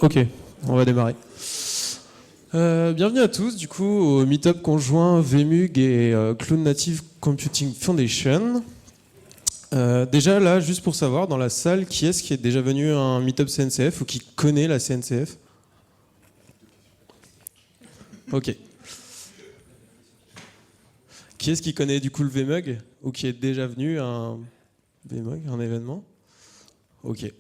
Ok, on va démarrer. Bienvenue à tous, du coup, au meet-up conjoint VMUG et Cloud Native Computing Foundation. Déjà, là, juste pour savoir, dans la salle, qui est-ce qui est déjà venu à un meet-up CNCF ou qui connaît la CNCF? Ok. Qui est-ce qui connaît du coup le VMUG ou qui est déjà venu à un VMUG, un événement? Ok.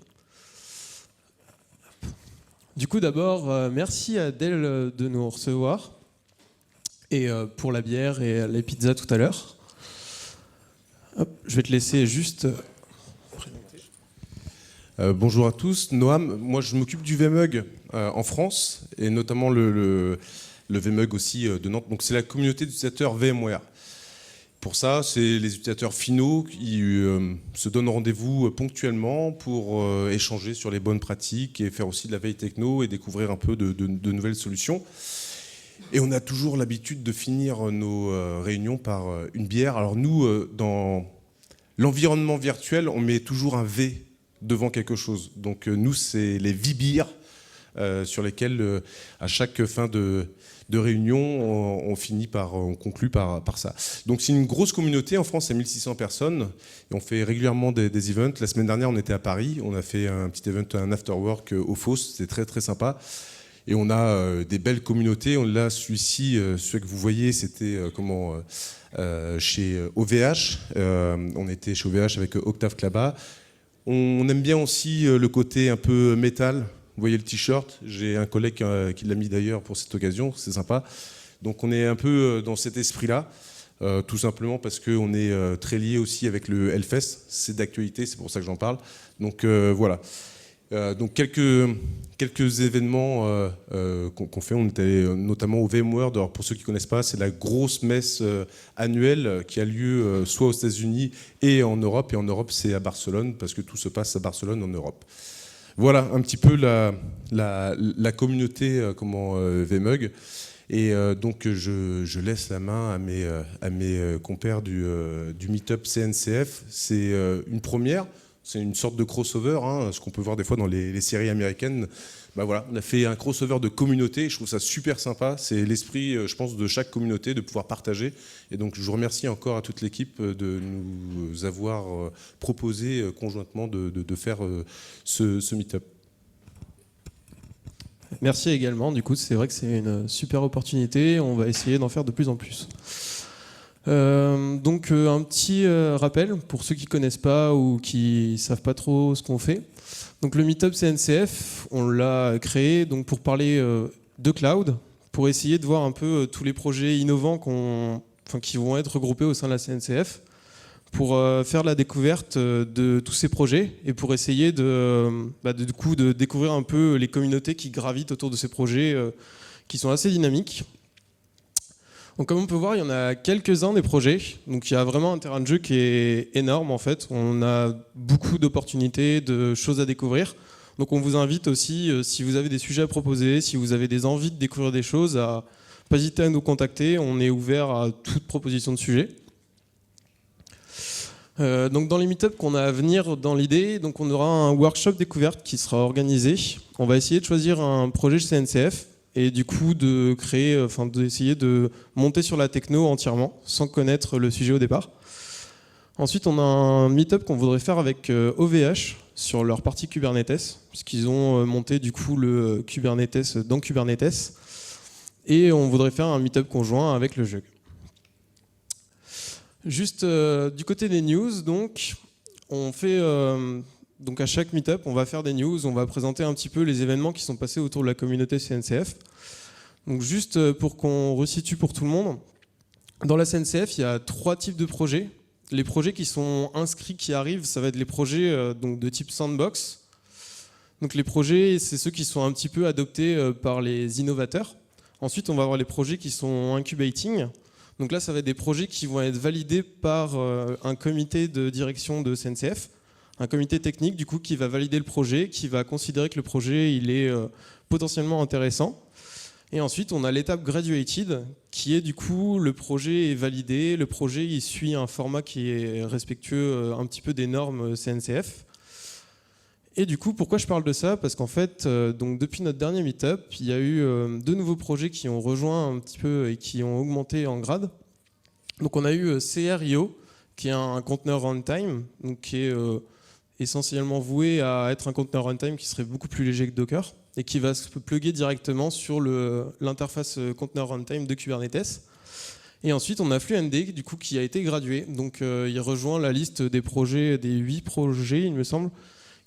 Du coup, d'abord, merci à Adèle de nous recevoir et pour la bière et les pizzas tout à l'heure. Je vais te laisser juste présenter. Bonjour à tous, Noam. Moi, je m'occupe du VMUG en France et notamment le VMUG aussi de Nantes. Donc, c'est la communauté d'utilisateurs VMware. Pour ça, c'est les utilisateurs finaux qui se donnent rendez-vous ponctuellement pour échanger sur les bonnes pratiques et faire aussi de la veille techno et découvrir un peu de nouvelles solutions. Et on a toujours l'habitude de finir nos réunions par une bière. Alors nous, dans l'environnement virtuel, on met toujours un V devant quelque chose. Donc nous, c'est les V-beers sur lesquels, à chaque fin de réunion, on conclut par ça. Donc c'est une grosse communauté. En France, c'est 1600 personnes. Et on fait régulièrement des events. La semaine dernière, on était à Paris. On a fait un petit event, un afterwork au Fos. C'était très, très sympa. Et on a des belles communautés. Là, celui-ci, celui que vous voyez, c'était chez OVH. On était chez OVH avec Octave Klaba. On aime bien aussi le côté un peu métal. Vous voyez le t-shirt, j'ai un collègue qui l'a mis d'ailleurs pour cette occasion, c'est sympa. Donc on est un peu dans cet esprit-là, tout simplement parce qu'on est très lié aussi avec le Hellfest, c'est d'actualité, c'est pour ça que j'en parle. Donc voilà. Donc quelques événements qu'on fait, on est allé notamment au VMworld. Alors pour ceux qui ne connaissent pas, c'est la grosse messe annuelle qui a lieu soit aux États-Unis et en Europe. Et en Europe, c'est à Barcelone, parce que tout se passe à Barcelone en Europe. Voilà un petit peu la communauté VMUG. Et donc je laisse la main à mes compères du Meetup CNCF. C'est une première, c'est une sorte de crossover, ce qu'on peut voir des fois dans les séries américaines. Ben voilà, on a fait un crossover de communauté, je trouve ça super sympa. C'est l'esprit, je pense, de chaque communauté de pouvoir partager. Et donc je vous remercie encore à toute l'équipe de nous avoir proposé conjointement de faire ce meet-up. Merci également, du coup c'est vrai que c'est une super opportunité, on va essayer d'en faire de plus en plus. Donc un petit rappel pour ceux qui ne connaissent pas ou qui ne savent pas trop ce qu'on fait. Donc le Meetup CNCF, on l'a créé donc, pour parler de cloud, pour essayer de voir un peu tous les projets innovants qui vont être regroupés au sein de la CNCF, pour faire la découverte de tous ces projets et pour essayer de découvrir un peu les communautés qui gravitent autour de ces projets qui sont assez dynamiques. Donc comme on peut voir, il y en a quelques-uns des projets. Donc il y a vraiment un terrain de jeu qui est énorme en fait. On a beaucoup d'opportunités, de choses à découvrir. Donc on vous invite aussi, si vous avez des sujets à proposer, si vous avez des envies de découvrir des choses, à pas hésiter à nous contacter. On est ouvert à toute proposition de sujet. Donc dans les meet-ups qu'on a à venir dans l'idée, donc on aura un workshop découverte qui sera organisé. On va essayer de choisir un projet CNCF et du coup d'essayer de monter sur la techno entièrement sans connaître le sujet au départ. Ensuite, on a un meet-up qu'on voudrait faire avec OVH sur leur partie Kubernetes, puisqu'ils ont monté du coup le Kubernetes dans Kubernetes. Et on voudrait faire un meet-up conjoint avec le jeu. Juste du côté des news, donc, on fait donc à chaque meet-up, on va faire des news, on va présenter un petit peu les événements qui sont passés autour de la communauté CNCF. Donc juste pour qu'on resitue pour tout le monde, dans la CNCF, il y a 3 types de projets. Les projets qui sont inscrits, qui arrivent, ça va être les projets donc de type sandbox. Donc les projets, c'est ceux qui sont un petit peu adoptés par les innovateurs. Ensuite, on va avoir les projets qui sont incubating. Donc là, ça va être des projets qui vont être validés par un comité de direction de CNCF, un comité technique du coup qui va valider le projet, qui va considérer que le projet il est potentiellement intéressant. Et ensuite, on a l'étape graduated, qui est du coup le projet est validé, le projet il suit un format qui est respectueux un petit peu des normes CNCF. Et du coup, pourquoi je parle de ça? Parce qu'en fait, donc depuis notre dernier meet-up, il y a eu deux nouveaux projets qui ont rejoint un petit peu et qui ont augmenté en grade. Donc on a eu CRIO, qui est un conteneur runtime, donc qui est essentiellement voué à être un conteneur runtime qui serait beaucoup plus léger que Docker et qui va se plugger directement sur l'interface conteneur runtime de Kubernetes. Et ensuite, on a FluentD, du coup, qui a été gradué. Donc, il rejoint la liste des projets, des 8 projets, il me semble,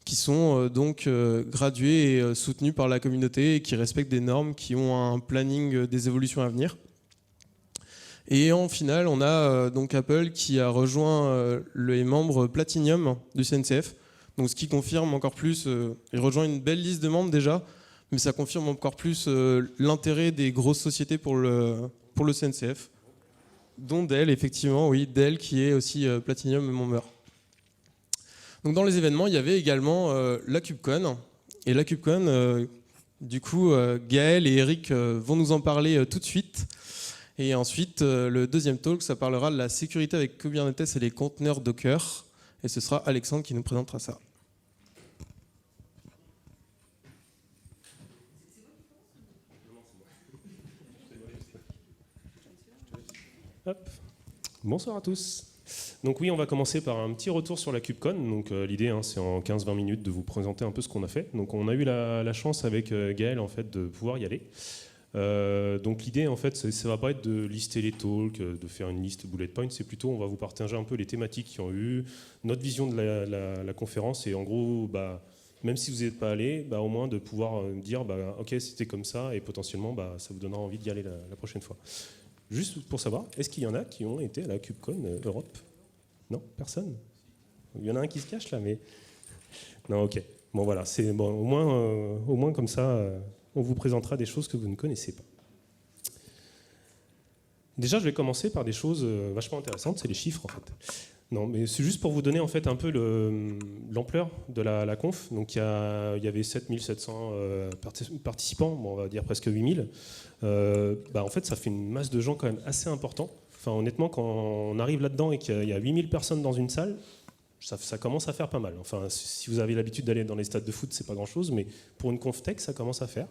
qui sont donc gradués et soutenus par la communauté et qui respectent des normes, qui ont un planning des évolutions à venir. Et en finale, on a donc Apple qui a rejoint les membres Platinum du CNCF. Donc, ce qui confirme encore plus, il rejoint une belle liste de membres déjà, mais ça confirme encore plus l'intérêt des grosses sociétés pour le CNCF. Dont Dell, effectivement, oui, Dell qui est aussi Platinum member. Donc dans les événements, il y avait également la KubeCon. Et la KubeCon, du coup, Gaël et Eric vont nous en parler tout de suite. Et ensuite, le deuxième talk, ça parlera de la sécurité avec Kubernetes et les conteneurs Docker. Et ce sera Alexandre qui nous présentera ça. Hop. Bonsoir à tous. Donc oui, on va commencer par un petit retour sur la KubeCon. Donc l'idée, c'est en 15-20 minutes de vous présenter un peu ce qu'on a fait. Donc on a eu la chance avec Gaël en fait de pouvoir y aller. Donc l'idée en fait, ça va pas être de lister les talks, de faire une liste bullet point. C'est plutôt, on va vous partager un peu les thématiques qui ont eu, notre vision de la conférence et en gros, même si vous n'êtes pas allé, au moins de pouvoir dire, ok, c'était comme ça et potentiellement, ça vous donnera envie d'y aller la prochaine fois. Juste pour savoir, est-ce qu'il y en a qui ont été à la KubeCon Europe? Non, personne. Il y en a un qui se cache là, mais non, ok. Bon voilà, c'est bon. Au moins comme ça, on vous présentera des choses que vous ne connaissez pas. Déjà, je vais commencer par des choses vachement intéressantes, c'est les chiffres en fait. Non, mais c'est juste pour vous donner en fait un peu l'ampleur de la conf. Donc il y avait 7700 participants, on va dire presque 8000. En fait, ça fait une masse de gens quand même assez important. Enfin, honnêtement, quand on arrive là-dedans et qu'il y a 8000 personnes dans une salle, ça commence à faire pas mal. Enfin, si vous avez l'habitude d'aller dans les stades de foot, c'est pas grand-chose, mais pour une conf tech, ça commence à faire.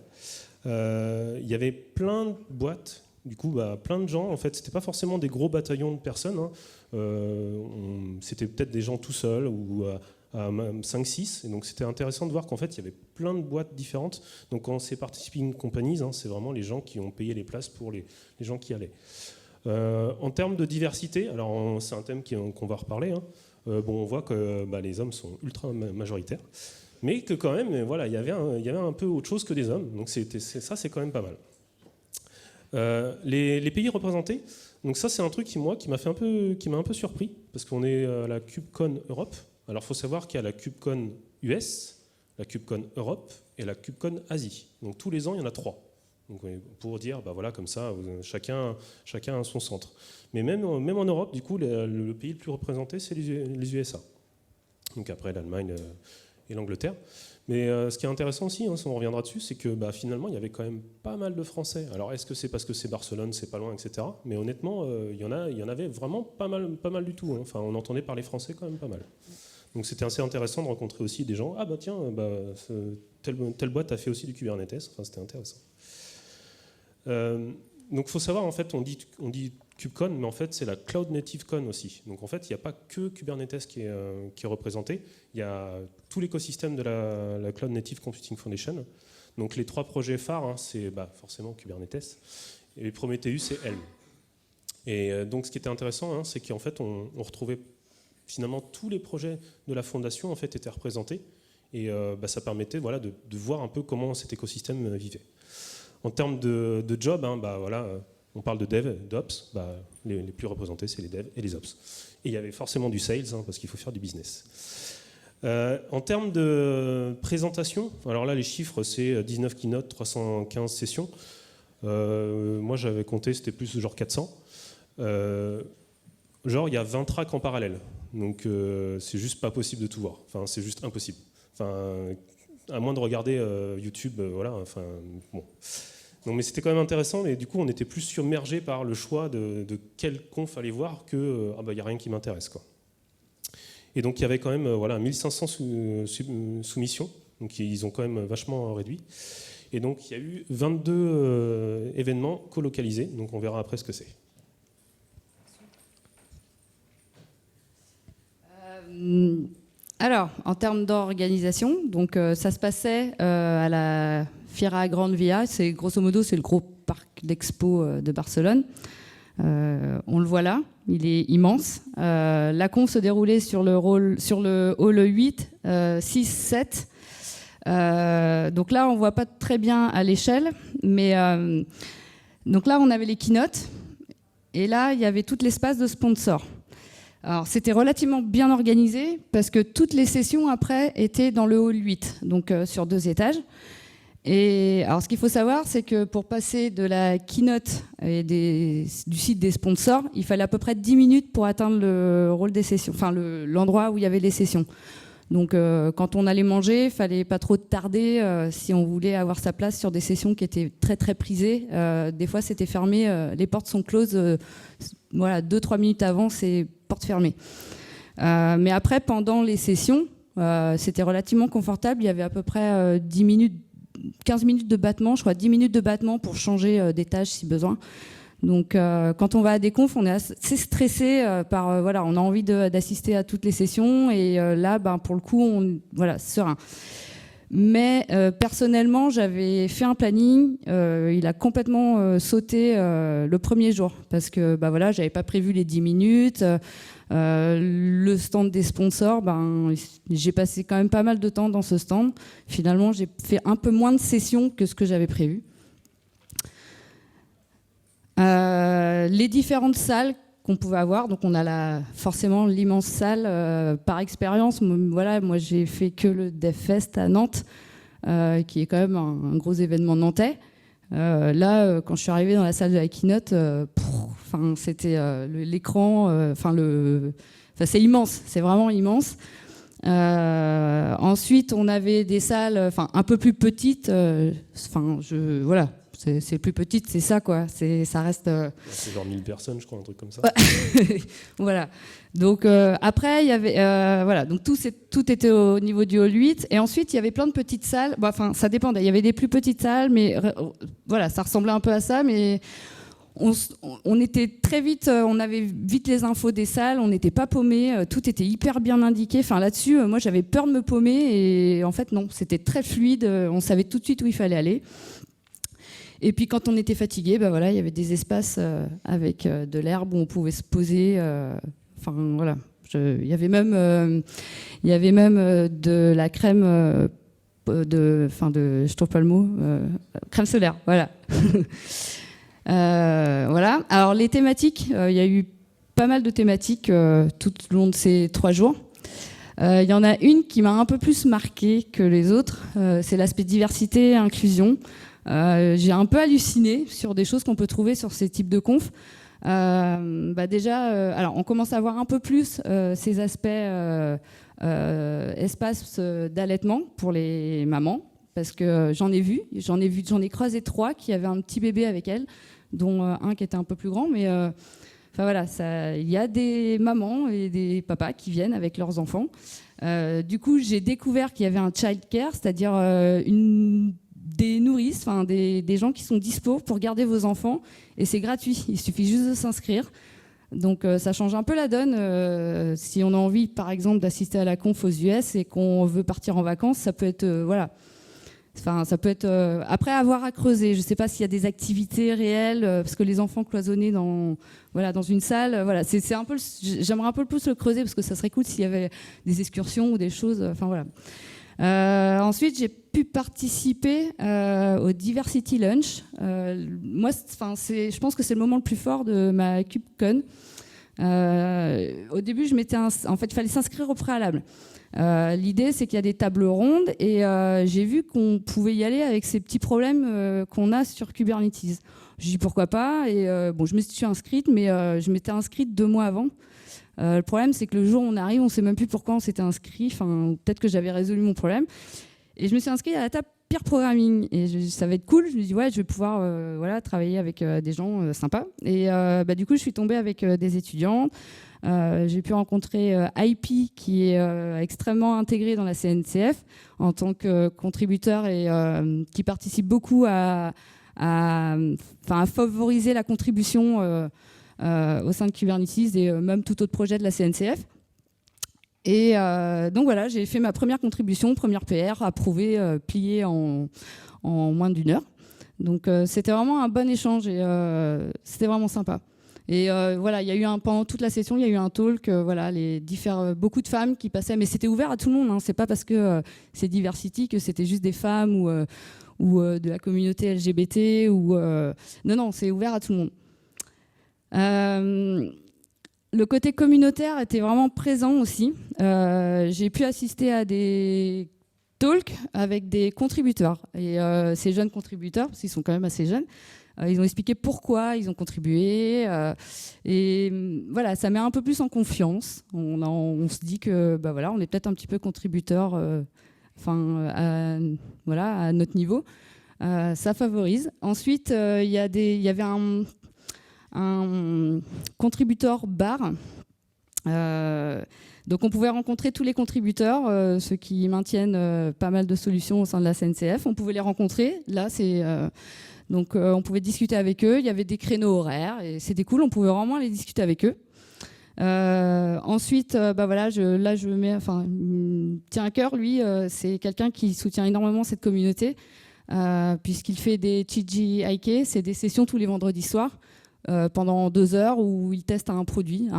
Il y avait plein de boîtes. Du coup, plein de gens, en fait, c'était pas forcément des gros bataillons de personnes, c'était peut-être des gens tout seuls ou à 5-6, et donc c'était intéressant de voir qu'en fait, il y avait plein de boîtes différentes. Donc quand c'est Participating Companies, c'est vraiment les gens qui ont payé les places pour les gens qui allaient. En termes de diversité, alors c'est un thème qu'on va reparler, on voit que les hommes sont ultra majoritaires, mais que quand même, voilà, il y avait un peu autre chose que des hommes, donc ça, c'est quand même pas mal. Les pays représentés, donc ça c'est un truc qui m'a un peu surpris parce qu'on est à la KubeCon Europe. Alors il faut savoir qu'il y a la KubeCon US, la KubeCon Europe et la KubeCon Asie. Donc tous les ans il y en a 3. Donc, pour dire voilà comme ça chacun a son centre. Mais même en Europe du coup le pays le plus représenté c'est les USA. Donc après l'Allemagne et l'Angleterre. Mais ce qui est intéressant aussi, on reviendra dessus, c'est que finalement, il y avait quand même pas mal de Français. Alors, est-ce que c'est parce que c'est Barcelone, c'est pas loin, etc. Mais honnêtement, il y en avait vraiment pas mal du tout. Enfin, on entendait parler français quand même pas mal. Donc, c'était assez intéressant de rencontrer aussi des gens. Ah tiens, telle boîte a fait aussi du Kubernetes. Enfin, c'était intéressant. Donc, il faut savoir, en fait, on dit KubeCon, mais en fait, c'est la Cloud Native Con aussi. Donc, en fait, il n'y a pas que Kubernetes qui est représenté. Il y a tout l'écosystème de la Cloud Native Computing Foundation. Donc, les 3 projets phares, c'est forcément Kubernetes. Et Prometheus et Helm. Et donc, ce qui était intéressant, c'est qu'en fait, on retrouvait finalement tous les projets de la fondation en fait étaient représentés. Et ça permettait de voir un peu comment cet écosystème vivait. En termes de job, on parle de dev, d'ops, les plus représentés, c'est les devs et les ops. Et il y avait forcément du sales, parce qu'il faut faire du business. En termes de présentation, alors là, les chiffres, c'est 19 keynotes, 315 sessions. Moi, j'avais compté, c'était plus genre 400. Il y a 20 tracks en parallèle. Donc, c'est juste pas possible de tout voir. Enfin, c'est juste impossible. Enfin, à moins de regarder YouTube, bon. Donc, mais c'était quand même intéressant, et du coup on était plus submergé par le choix de quel conf aller voir que il n'y a rien qui m'intéresse, quoi. Et donc il y avait quand même 1500 soumissions, donc ils ont quand même vachement réduit. Et donc il y a eu 22 événements colocalisés, donc on verra après ce que c'est. Alors, en termes d'organisation, donc ça se passait à la Fira Grand Via, c'est grosso modo c'est le gros parc d'expo de Barcelone. On le voit là, il est immense. La conf se déroulait sur le hall 8, 6, 7. Donc là, on voit pas très bien à l'échelle, mais donc là, on avait les keynotes, et là, il y avait tout l'espace de sponsors. Alors, c'était relativement bien organisé parce que toutes les sessions après étaient dans le hall 8, donc sur 2 étages. Et alors, ce qu'il faut savoir, c'est que pour passer de la keynote et du site des sponsors, il fallait à peu près 10 minutes pour atteindre le rôle des sessions, enfin l'endroit où il y avait les sessions. Donc, quand on allait manger, il fallait pas trop tarder si on voulait avoir sa place sur des sessions qui étaient très très prisées. Des fois, c'était fermé, les portes sont closes. 2-3 minutes avant, c'est porte fermée. Mais après, pendant les sessions, c'était relativement confortable. Il y avait à peu près 15 minutes de battement, je crois 10 minutes de battement pour changer d'étage si besoin. Donc quand on va à des confs, on est assez stressé on a envie d'assister à toutes les sessions et là, pour le coup, serein. Mais personnellement, j'avais fait un planning, il a complètement sauté le premier jour parce que j'avais pas prévu les 10 minutes. Le stand des sponsors, j'ai passé quand même pas mal de temps dans ce stand. Finalement, j'ai fait un peu moins de sessions que ce que j'avais prévu. Les différentes salles qu'on pouvait avoir, donc on a forcément l'immense salle. Par expérience, moi j'ai fait que le DevFest à Nantes, qui est quand même un gros événement nantais. Là, quand je suis arrivée dans la salle de la keynote, c'était l'écran, c'est immense, c'est vraiment immense. Ensuite, on avait des salles un peu plus petites. C'est plus petite, c'est ça quoi. Ça reste. C'est genre 1000 personnes, je crois, un truc comme ça. Voilà. Donc après, il y avait donc tout était au niveau du hall 8, et ensuite il y avait plein de petites salles. Ça dépendait. Il y avait des plus petites salles, mais ça ressemblait un peu à ça, mais on était très vite, on avait vite les infos des salles, on n'était pas paumé, tout était hyper bien indiqué. Là-dessus, moi j'avais peur de me paumer, et en fait non, c'était très fluide. On savait tout de suite où il fallait aller. Et puis quand on était fatigué, il y avait des espaces avec de l'herbe où on pouvait se poser. Il y avait même de la crème je trouve pas le mot, crème solaire, voilà. Voilà. Alors les thématiques, il y a eu pas mal de thématiques tout au long de ces 3 jours. Il y en a une qui m'a un peu plus marquée que les autres, c'est l'aspect diversité et inclusion. J'ai un peu halluciné sur des choses qu'on peut trouver sur ces types de confs. Alors on commence à voir un peu plus ces aspects espace d'allaitement pour les mamans, parce que j'en ai croisé 3 qui avaient un petit bébé avec elles, dont un qui était un peu plus grand, mais il y a des mamans et des papas qui viennent avec leurs enfants. Du coup, j'ai découvert qu'il y avait un child care, c'est-à-dire des nourrices, des gens qui sont dispo pour garder vos enfants, et c'est gratuit, il suffit juste de s'inscrire. Donc ça change un peu la donne. Si on a envie, par exemple, d'assister à la conf aux US et qu'on veut partir en vacances, ça peut être ça peut être après avoir à creuser. Je ne sais pas s'il y a des activités réelles, parce que les enfants cloisonnés dans une salle, c'est un peu. J'aimerais un peu plus le creuser, parce que ça serait cool s'il y avait des excursions ou des choses. Ensuite, j'ai pu participer au Diversity Lunch. Moi, je pense que c'est le moment le plus fort de ma KubeCon. Au début, en fait, il fallait s'inscrire au préalable. L'idée, c'est qu'il y a des tables rondes, et j'ai vu qu'on pouvait y aller avec ces petits problèmes qu'on a sur Kubernetes. J'ai dit pourquoi pas, et je me suis inscrite, mais je m'étais inscrite 2 mois avant. Le problème, c'est que le jour où on arrive, on ne sait même plus pourquoi on s'était inscrit. Peut-être que j'avais résolu mon problème. Et je me suis inscrite à la table peer programming. Et ça va être cool. Je me dis, je vais pouvoir travailler avec des gens sympas. Et du coup, je suis tombée avec des étudiants. J'ai pu rencontrer IP, qui est extrêmement intégré dans la CNCF en tant que contributeur et qui participe beaucoup à favoriser la contribution au sein de Kubernetes et même tout autre projet de la CNCF. Et donc voilà, j'ai fait ma première contribution, première PR, approuvée, pliée en moins d'1 heure. Donc c'était vraiment un bon échange et c'était vraiment sympa. Et voilà, il y a eu pendant toute la session, il y a eu un talk, voilà, beaucoup de femmes qui passaient, mais c'était ouvert à tout le monde. Hein. C'est pas parce que c'est diversity que c'était juste des femmes ou de la communauté LGBT non, c'est ouvert à tout le monde. Le côté communautaire était vraiment présent aussi. J'ai pu assister à des talks avec des contributeurs. Et ces jeunes contributeurs, parce qu'ils sont quand même assez jeunes, ils ont expliqué pourquoi ils ont contribué. Et voilà, ça met un peu plus en confiance. On se dit que voilà, on est peut-être un petit peu contributeur à notre niveau. Ça favorise. Ensuite, il y avait un contributeur bar. Donc on pouvait rencontrer tous les contributeurs, ceux qui maintiennent pas mal de solutions au sein de la CNCF. On pouvait les rencontrer. Là, donc on pouvait discuter avec eux. Il y avait des créneaux horaires et c'était cool. On pouvait vraiment aller discuter avec eux. Ensuite, voilà, il me tient à cœur. Lui, c'est quelqu'un qui soutient énormément cette communauté puisqu'il fait des TGIK, c'est des sessions tous les vendredis soirs pendant 2 heures où il teste un produit,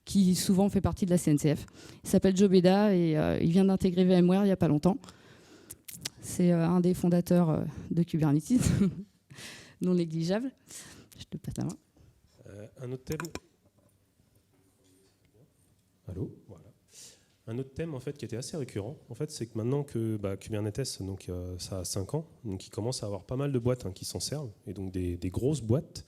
qui souvent fait partie de la CNCF. Il s'appelle Joe Beda et il vient d'intégrer VMware il n'y a pas longtemps. C'est un des fondateurs de Kubernetes, non négligeable. Je te passe la main. Un autre thème. Allô, voilà. Un autre thème en fait qui était assez récurrent, en fait, c'est que maintenant que Kubernetes, donc ça a 5 ans, donc il commence à avoir pas mal de boîtes qui s'en servent et donc des grosses boîtes.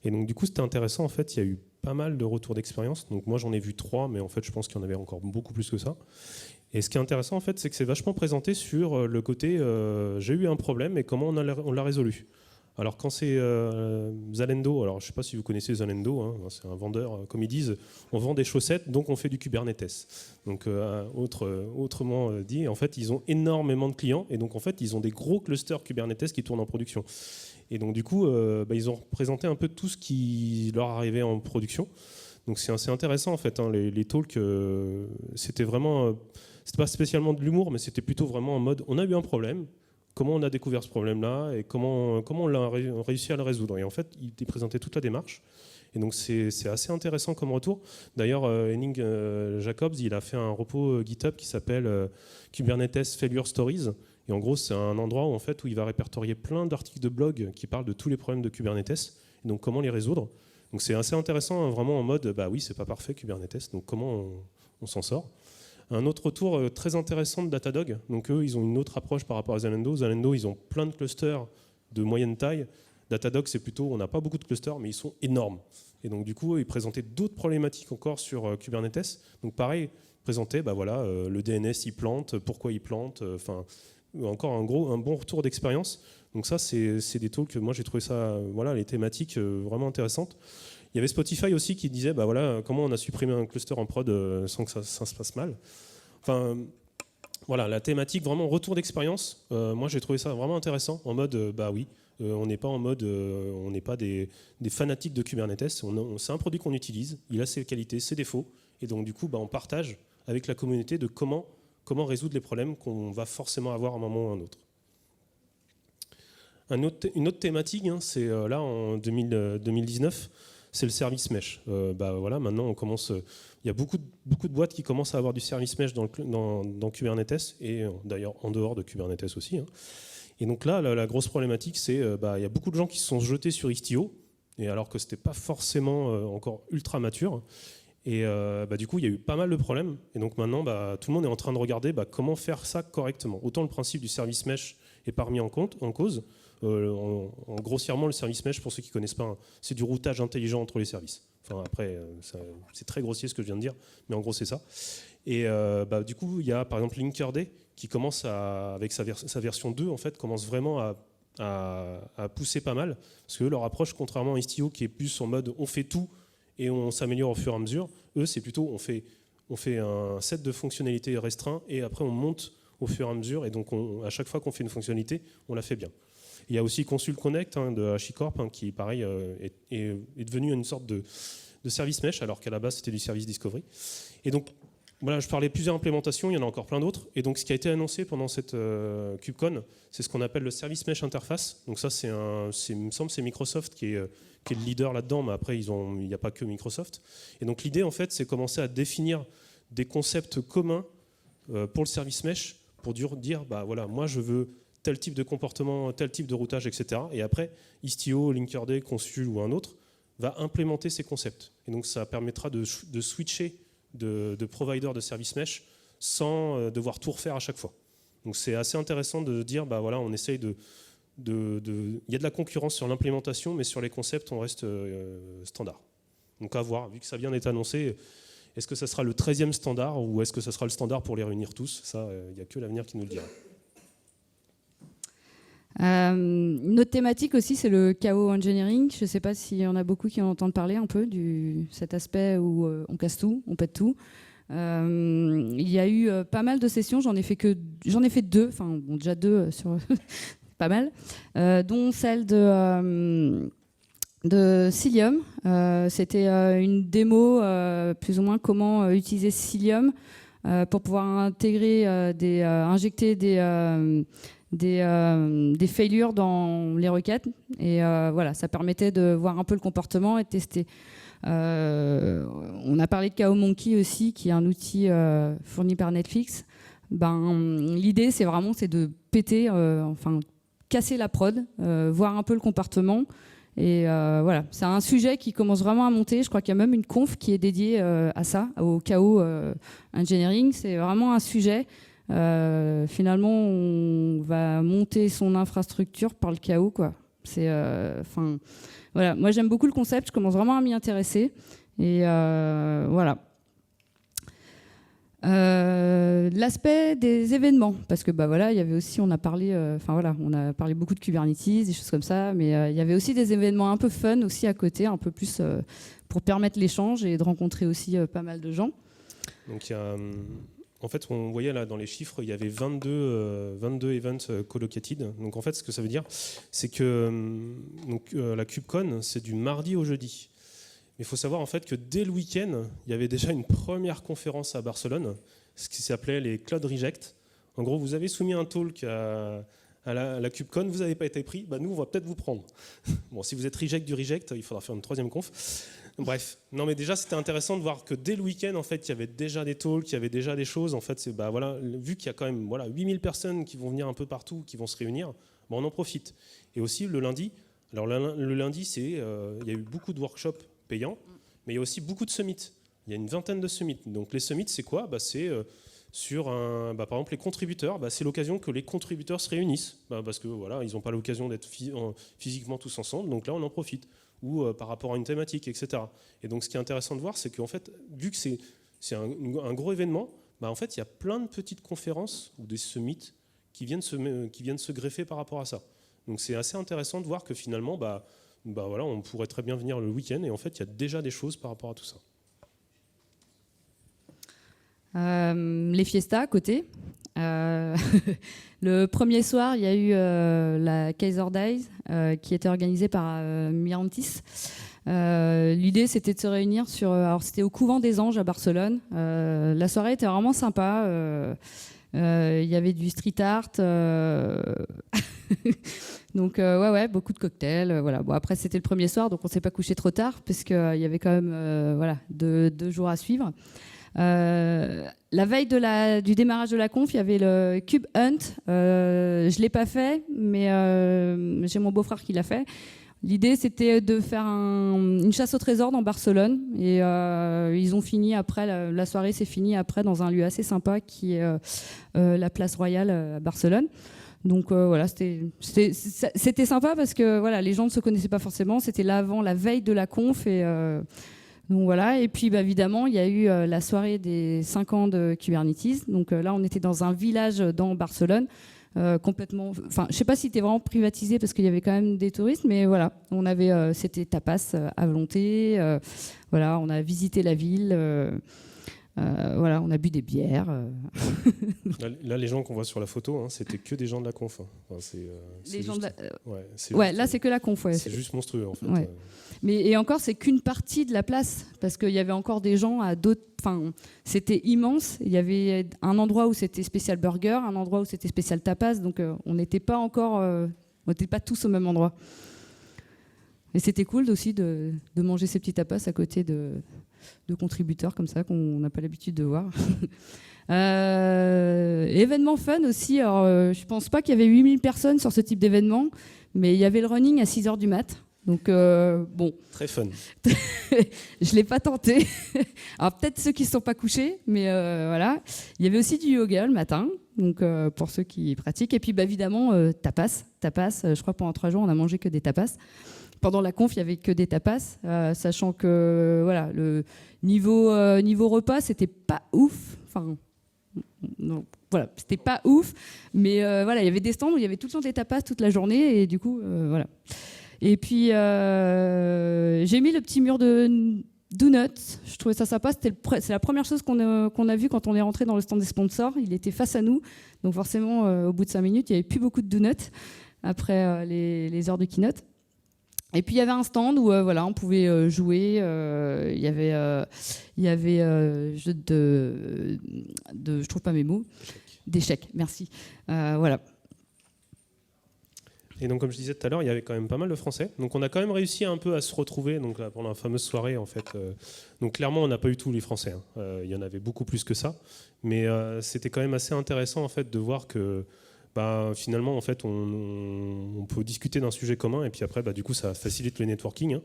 Et donc du coup c'était intéressant, en fait, il y a eu pas mal de retours d'expérience. Donc moi j'en ai vu 3, mais en fait je pense qu'il y en avait encore beaucoup plus que ça. Et ce qui est intéressant en fait, c'est que c'est vachement présenté sur le côté j'ai eu un problème et comment on l'a résolu. Alors quand c'est Zalendo, alors je ne sais pas si vous connaissez Zalendo, c'est un vendeur, comme ils disent, on vend des chaussettes, donc on fait du Kubernetes. Donc autrement dit, en fait, ils ont énormément de clients et donc en fait, ils ont des gros clusters Kubernetes qui tournent en production. Et donc du coup, ils ont présenté un peu tout ce qui leur arrivait en production. Donc c'est assez intéressant en fait, les talks, c'était vraiment, c'était pas spécialement de l'humour, mais c'était plutôt vraiment en mode, on a eu un problème. Comment on a découvert ce problème-là et comment on l'a réussi à le résoudre. Et en fait, il présentait toute la démarche. Et donc, c'est assez intéressant comme retour. D'ailleurs, Henning Jacobs, il a fait un repo GitHub qui s'appelle Kubernetes Failure Stories. Et en gros, c'est un endroit où il va répertorier plein d'articles de blog qui parlent de tous les problèmes de Kubernetes. Et donc, comment les résoudre. Donc, c'est assez intéressant, vraiment en mode, oui, c'est pas parfait Kubernetes, donc comment on s'en sort. Un autre retour très intéressant de Datadog. Donc eux, ils ont une autre approche par rapport à Zalendo. Zalendo, ils ont plein de clusters de moyenne taille. Datadog, c'est plutôt, on n'a pas beaucoup de clusters, mais ils sont énormes. Et donc du coup, ils présentaient d'autres problématiques encore sur Kubernetes. Donc pareil, ils présentaient, le DNS, il plante, pourquoi il plante. Encore un bon retour d'expérience. Donc ça, c'est des talks. Moi, j'ai trouvé ça, les thématiques vraiment intéressantes. Il y avait Spotify aussi qui disait comment on a supprimé un cluster en prod sans que ça se passe mal. Enfin, voilà, la thématique vraiment retour d'expérience. Moi, j'ai trouvé ça vraiment intéressant en mode on n'est pas en mode on n'est pas des fanatiques de Kubernetes. C'est un produit qu'on utilise, il a ses qualités, ses défauts, et donc du coup, on partage avec la communauté de comment résoudre les problèmes qu'on va forcément avoir à un moment ou à un autre. Une autre thématique, c'est là en 2019. C'est le service mesh. Maintenant, on commence. Il y a beaucoup de boîtes qui commencent à avoir du service mesh dans Kubernetes et d'ailleurs en dehors de Kubernetes aussi. Et donc là, la grosse problématique, c'est il y a beaucoup de gens qui se sont jetés sur Istio, et alors que c'était pas forcément encore ultra mature. Et du coup, il y a eu pas mal de problèmes. Et donc maintenant, tout le monde est en train de regarder comment faire ça correctement. Autant le principe du service mesh est pas remis en cause. Grossièrement, le service mesh, pour ceux qui ne connaissent pas, c'est du routage intelligent entre les services. Enfin, après, c'est très grossier ce que je viens de dire, mais en gros, c'est ça. Et du coup, il y a par exemple Linkerd qui commence avec sa version 2, en fait, commence vraiment à pousser pas mal. Parce que leur approche, contrairement à Istio, qui est plus en mode on fait tout et on s'améliore au fur et à mesure. Eux, c'est plutôt on fait un set de fonctionnalités restreint et après on monte au fur et à mesure, et donc à chaque fois qu'on fait une fonctionnalité, on la fait bien. Il y a aussi Consult Connect de HashiCorp qui, pareil, est devenu une sorte de service mesh, alors qu'à la base c'était du service discovery. Et donc voilà, je parlais de plusieurs implémentations, il y en a encore plein d'autres. Et donc ce qui a été annoncé pendant cette KubeCon, c'est ce qu'on appelle le service mesh interface. Donc ça, il me semble, c'est Microsoft qui est le leader là-dedans, mais après il n'y a pas que Microsoft. Et donc l'idée en fait, c'est commencer à définir des concepts communs pour le service mesh, pour dire bah voilà, moi je veux tel type de comportement, tel type de routage, etc. Et après, Istio, Linkerd, Consul ou un autre va implémenter ces concepts. Et donc ça permettra de switcher de provider de service mesh sans devoir tout refaire à chaque fois. Donc c'est assez intéressant de dire, bah voilà, on essaye il y a de la concurrence sur l'implémentation, mais sur les concepts, on reste standard. Donc à voir, vu que ça vient d'être annoncé, est-ce que ça sera le 13e standard ou est-ce que ça sera le standard pour les réunir tous? Ça, il n'y a que l'avenir qui nous le dira. Une autre thématique aussi, c'est le chaos engineering. Je ne sais pas s'il y en a beaucoup qui en entendent parler un peu cet aspect où on casse tout, on pète tout. Il y a eu pas mal de sessions, j'en ai fait 2, enfin bon, déjà 2 sur pas mal, dont celle de Cilium. C'était une démo, plus ou moins comment utiliser Cilium pour pouvoir intégrer injecter des failures dans les requêtes, et voilà, ça permettait de voir un peu le comportement et de tester. On a parlé de Chaos Monkey aussi, qui est un outil fourni par Netflix. L'idée c'est de péter, enfin casser la prod, voir un peu le comportement, et voilà, c'est un sujet qui commence vraiment à monter. Je crois qu'il y a même une conf qui est dédiée à ça, au chaos engineering. C'est vraiment un sujet. Finalement, on va monter son infrastructure par le chaos, quoi. Voilà. Moi, j'aime beaucoup le concept. Je commence vraiment à m'y intéresser. Et voilà. L'aspect des événements, parce que voilà, il y avait aussi, on a parlé beaucoup de Kubernetes, des choses comme ça, mais il y avait aussi des événements un peu fun aussi à côté, un peu plus pour permettre l'échange et de rencontrer aussi pas mal de gens. Donc il y a en fait, on voyait là dans les chiffres, il y avait 22 events collocated. Donc en fait, ce que ça veut dire, c'est que la KubeCon, c'est du mardi au jeudi. Mais il faut savoir en fait que dès le week-end, il y avait déjà une première conférence à Barcelone, ce qui s'appelait les Cloud Reject. En gros, vous avez soumis un talk à la KubeCon, vous n'avez pas été pris, nous on va peut-être vous prendre. Bon, si vous êtes reject du reject, il faudra faire une 3e conf. Bref, non mais déjà c'était intéressant de voir que dès le week-end en fait il y avait déjà des talks, il y avait déjà des choses. En fait, vu qu'il y a quand même 8000 personnes qui vont venir un peu partout, qui vont se réunir, on en profite. Et aussi le lundi, alors le lundi il y a eu beaucoup de workshops payants, mais il y a aussi beaucoup de summits. Il y a une vingtaine de summits. Donc les summits c'est quoi? C'est sur par exemple les contributeurs, c'est l'occasion que les contributeurs se réunissent, parce que voilà, ils n'ont pas l'occasion d'être physiquement tous ensemble, donc là on en profite. Ou par rapport à une thématique, etc. Et donc ce qui est intéressant de voir, c'est qu'en fait, vu que c'est un gros événement, en fait, il y a plein de petites conférences ou des summits qui viennent se greffer par rapport à ça. Donc c'est assez intéressant de voir que finalement, voilà, on pourrait très bien venir le week-end, et en fait, il y a déjà des choses par rapport à tout ça. Les fiestas à côté. Le premier soir, il y a eu la Kaiser Days qui était organisée par Mirantis. L'idée, c'était de se réunir alors c'était au Couvent des Anges à Barcelone. La soirée était vraiment sympa. Il y avait du street art. Donc ouais, beaucoup de cocktails. Voilà. Bon, après, c'était le premier soir, donc on ne s'est pas couché trop tard parce qu'il y avait quand même 2 jours à suivre. La veille du démarrage de la conf, il y avait le Cube Hunt. Je ne l'ai pas fait, mais j'ai mon beau-frère qui l'a fait. L'idée, c'était de faire une chasse au trésor dans Barcelone. Et ils ont fini après, la soirée s'est finie après dans un lieu assez sympa qui est la Place Royale à Barcelone. Donc voilà, c'était sympa parce que voilà, les gens ne se connaissaient pas forcément. C'était la veille de la conf. Donc voilà, et puis évidemment, il y a eu la soirée des 5 ans de Kubernetes. Donc là, on était dans un village dans Barcelone. complètement. Enfin, je sais pas si c'était vraiment privatisé parce qu'il y avait quand même des touristes, mais voilà, on avait, c'était tapas à volonté. Voilà, on a visité la ville. Voilà, on a bu des bières. Là, les gens qu'on voit sur la photo, hein, c'était que des gens de la conf. Hein. Enfin, Les gens juste, de la... ouais, ouais, là c'est que la conf. Ouais. C'est juste monstrueux en fait. Ouais. Mais et encore, c'est qu'une partie de la place parce qu'il y avait encore des gens à d'autres. Enfin, c'était immense. Il y avait un endroit où c'était spécial burger, un endroit où c'était spécial tapas. Donc, on n'était pas encore, on n'était pas tous au même endroit. Et c'était cool aussi de manger ces petits tapas à côté de contributeurs comme ça qu'on n'a pas l'habitude de voir. Événement fun aussi. Alors, je pense pas qu'il y avait 8000 personnes sur ce type d'événement, mais il y avait le running à 6h du mat'. Donc, bon. Très fun. Je l'ai pas tenté. Alors, peut-être ceux qui ne sont pas couchés, mais voilà. Il y avait aussi du yoga le matin, donc pour ceux qui pratiquent. Et puis, bah, évidemment, tapas. Je crois que pendant 3 jours, on a mangé que des tapas. Pendant la conf, il n'y avait que des tapas, sachant que voilà, le niveau repas, c'était pas ouf. Enfin, non, voilà, c'était pas ouf. Mais voilà, il y avait des stands où il y avait tout le temps des tapas toute la journée. Et du coup, voilà. Et puis, j'ai mis le petit mur de donuts. Je trouvais ça sympa. C'est la première chose qu'on a vue quand on est rentré dans le stand des sponsors. Il était face à nous. Donc forcément, au bout de 5 minutes, il n'y avait plus beaucoup de donuts après les heures de keynote. Et puis il y avait un stand où voilà, on pouvait jouer. Il y avait jeu je trouve pas mes mots, d'échecs. Merci. Voilà. Et donc, comme je disais tout à l'heure, il y avait quand même pas mal de Français. Donc, on a quand même réussi un peu à se retrouver. Donc, là, pendant la fameuse soirée, en fait. Donc, clairement, on n'a pas eu tous les Français. Hein. Il y en avait beaucoup plus que ça. Mais c'était quand même assez intéressant, en fait, de voir que. Bah, finalement, en fait, on peut discuter d'un sujet commun et puis après, bah, du coup, ça facilite le networking. Hein.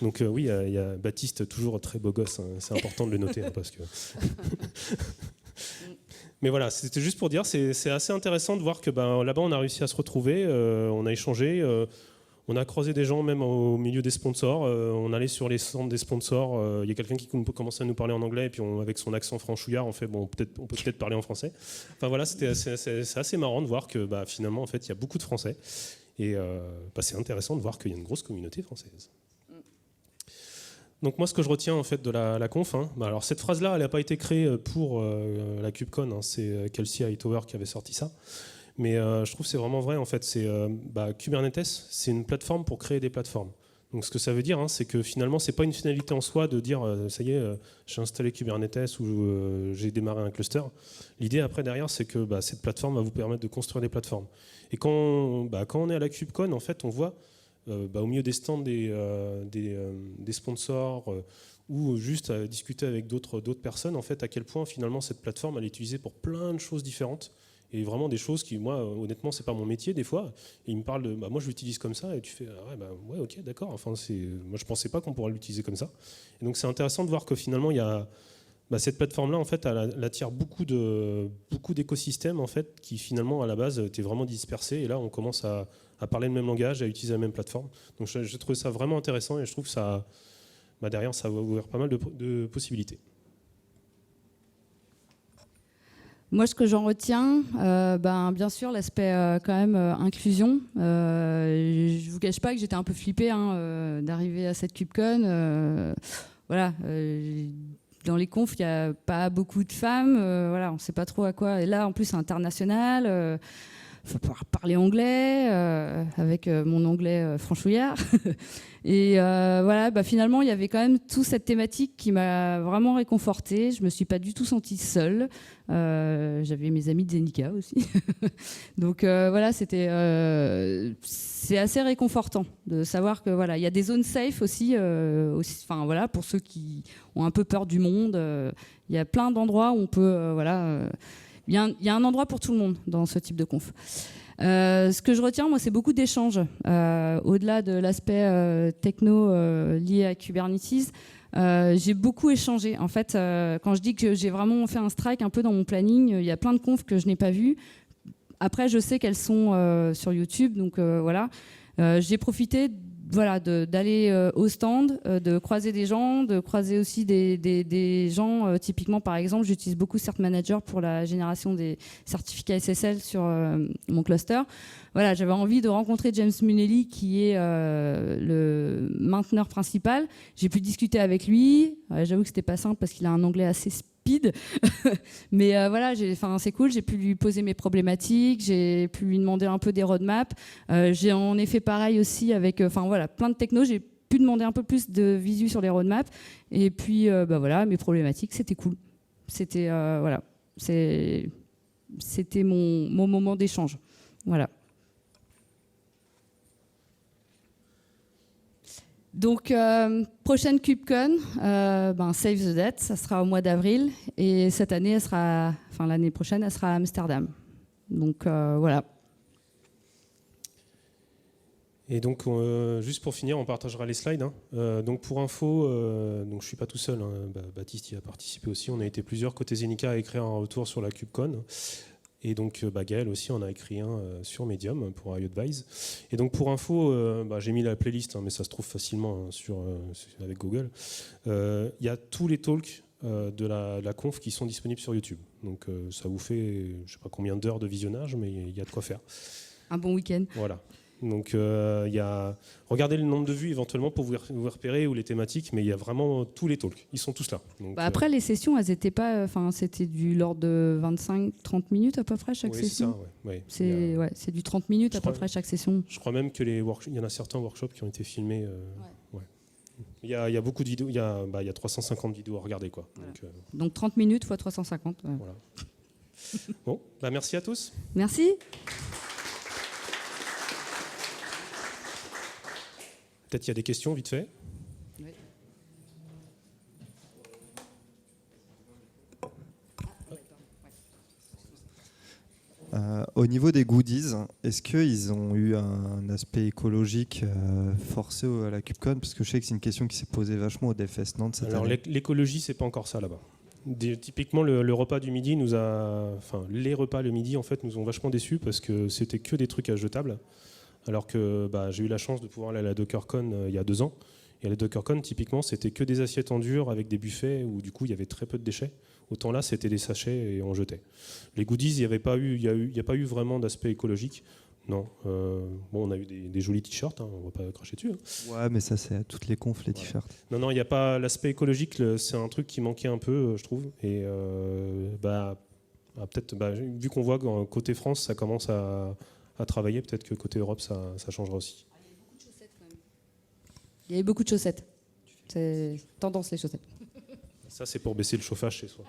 Donc oui, il y a Baptiste, toujours très beau gosse. Hein. C'est important de le noter hein, parce que. Mais voilà, c'était juste pour dire, c'est assez intéressant de voir que bah, là-bas, on a réussi à se retrouver, on a échangé. On a croisé des gens même au milieu des sponsors. On allait sur les stands des sponsors. Il y a quelqu'un qui commençait à nous parler en anglais et puis avec son accent franchouillard, on peut peut-être parler en français. Enfin voilà, c'est assez marrant de voir que bah, finalement en fait il y a beaucoup de Français et bah, c'est intéressant de voir qu'il y a une grosse communauté française. Donc moi ce que je retiens en fait de la conf, hein, bah, alors cette phrase-là, elle n'a pas été créée pour la KubeCon. Hein, c'est Kelsey Hightower qui avait sorti ça. Mais je trouve que c'est vraiment vrai, en fait. Kubernetes, c'est une plateforme pour créer des plateformes. Donc ce que ça veut dire, hein, c'est que finalement, ce n'est pas une finalité en soi de dire ça y est, j'ai installé Kubernetes ou j'ai démarré un cluster. L'idée après, derrière, c'est que cette plateforme va vous permettre de construire des plateformes. Et quand on est à la KubeCon, en fait, on voit au milieu des stands des sponsors ou juste à discuter avec d'autres personnes, en fait, à quel point finalement cette plateforme elle est utilisée pour plein de choses différentes. Et vraiment des choses qui, moi, honnêtement, c'est pas mon métier des fois. Et il me parle de, moi, je l'utilise comme ça, et tu fais, ouais, ok, d'accord. Enfin, moi, je pensais pas qu'on pourrait l'utiliser comme ça. Et donc, c'est intéressant de voir que finalement, il y a cette plateforme-là, en fait, elle attire beaucoup d'écosystèmes, en fait, qui finalement, à la base, étaient vraiment dispersés. Et là, on commence à parler le même langage, à utiliser la même plateforme. Donc, j'ai trouvé ça vraiment intéressant, et je trouve que ça, derrière, ça va ouvrir pas mal de possibilités. Moi, ce que j'en retiens, bien sûr, l'aspect quand même inclusion. Je ne vous cache pas que j'étais un peu flippée d'arriver à cette KubeCon. Voilà, dans les confs, il n'y a pas beaucoup de femmes. Voilà, on ne sait pas trop à quoi. Et là, en plus, c'est international. Il faut pouvoir parler anglais avec mon anglais franchouillard. Et voilà, finalement, il y avait quand même toute cette thématique qui m'a vraiment réconfortée. Je ne me suis pas du tout sentie seule. J'avais mes amis de Zenica aussi. Donc voilà, c'est assez réconfortant de savoir que voilà, il y a des zones safe aussi. Enfin voilà, pour ceux qui ont un peu peur du monde, il y a plein d'endroits où on peut il y a un endroit pour tout le monde dans ce type de conf. Ce que je retiens, moi, c'est beaucoup d'échanges. Au-delà de l'aspect techno lié à Kubernetes, j'ai beaucoup échangé. En fait, quand je dis que j'ai vraiment fait un strike un peu dans mon planning, il y a plein de confs que je n'ai pas vues. Après, je sais qu'elles sont sur YouTube, donc voilà. J'ai profité voilà, d'aller au stand, de croiser des gens, de croiser aussi des gens. Typiquement, par exemple, j'utilise beaucoup Cert Manager pour la génération des certificats SSL sur mon cluster. Voilà, j'avais envie de rencontrer James Munnelly, qui est le mainteneur principal. J'ai pu discuter avec lui. J'avoue que c'était pas simple parce qu'il a un anglais assez speed. Mais voilà, c'est cool. J'ai pu lui poser mes problématiques. J'ai pu lui demander un peu des roadmaps. J'ai en effet pareil aussi avec plein de technos. J'ai pu demander un peu plus de visu sur les roadmaps. Et puis, voilà, mes problématiques, c'était cool. C'était mon moment d'échange. Voilà. Donc, prochaine KubeCon, Save the Date, ça sera au mois d'avril. Et cette année, l'année prochaine, elle sera à Amsterdam. Donc, voilà. Et donc, juste pour finir, on partagera les slides. Donc, pour info, je ne suis pas tout seul. Baptiste y a participé aussi. On a été plusieurs côté Zenica à écrire un retour sur la KubeCon. Et donc, Gaël aussi en a écrit un sur Medium pour iAdvise. Et donc, pour info, j'ai mis la playlist, mais ça se trouve facilement avec Google. Il y a tous les talks de la conf qui sont disponibles sur YouTube. Donc, ça vous fait, je ne sais pas combien d'heures de visionnage, mais il y a de quoi faire. Un bon week-end. Voilà. Donc, regardez le nombre de vues éventuellement pour vous repérer ou les thématiques, mais il y a vraiment tous les talks. Ils sont tous là. Donc, après, les sessions, elles n'étaient pas. C'était du l'ordre de 25-30 minutes à peu près chaque session. C'est ça, c'est du 30 minutes à peu près chaque session. Je crois même que il y en a certains workshops qui ont été filmés. Il y a beaucoup de vidéos. Il y a 350 vidéos à regarder, quoi. Voilà. Donc 30 minutes x 350. Voilà. Bon, merci à tous. Merci. Peut-être qu'il y a des questions, vite fait. Oui. Au niveau des goodies, est-ce qu'ils ont eu un aspect écologique forcé à la KubeCon? Parce que je sais que c'est une question qui s'est posée vachement au DevFest Nantes cette année. L'écologie, c'est pas encore ça là-bas. Typiquement, le repas du midi les repas le midi en fait nous ont vachement déçus parce que c'était que des trucs à jetables. Alors que j'ai eu la chance de pouvoir aller à la DockerCon il y a 2 ans. Et à la DockerCon, typiquement, c'était que des assiettes en dur avec des buffets où du coup il y avait très peu de déchets. Autant là, c'était des sachets et on jetait. Les goodies, il n'y a pas eu vraiment d'aspect écologique. Non. On a eu des jolis t-shirts, on ne va pas cracher dessus. Ouais, mais ça, c'est à toutes les confs, les t-shirts. Non, il n'y a pas l'aspect écologique, c'est un truc qui manquait un peu, je trouve. Et peut-être, vu qu'on voit que côté France, ça commence à travailler, peut-être que côté Europe, ça changera aussi. Il y avait beaucoup de chaussettes. C'est tendance, les chaussettes. Ça, c'est pour baisser le chauffage chez soi.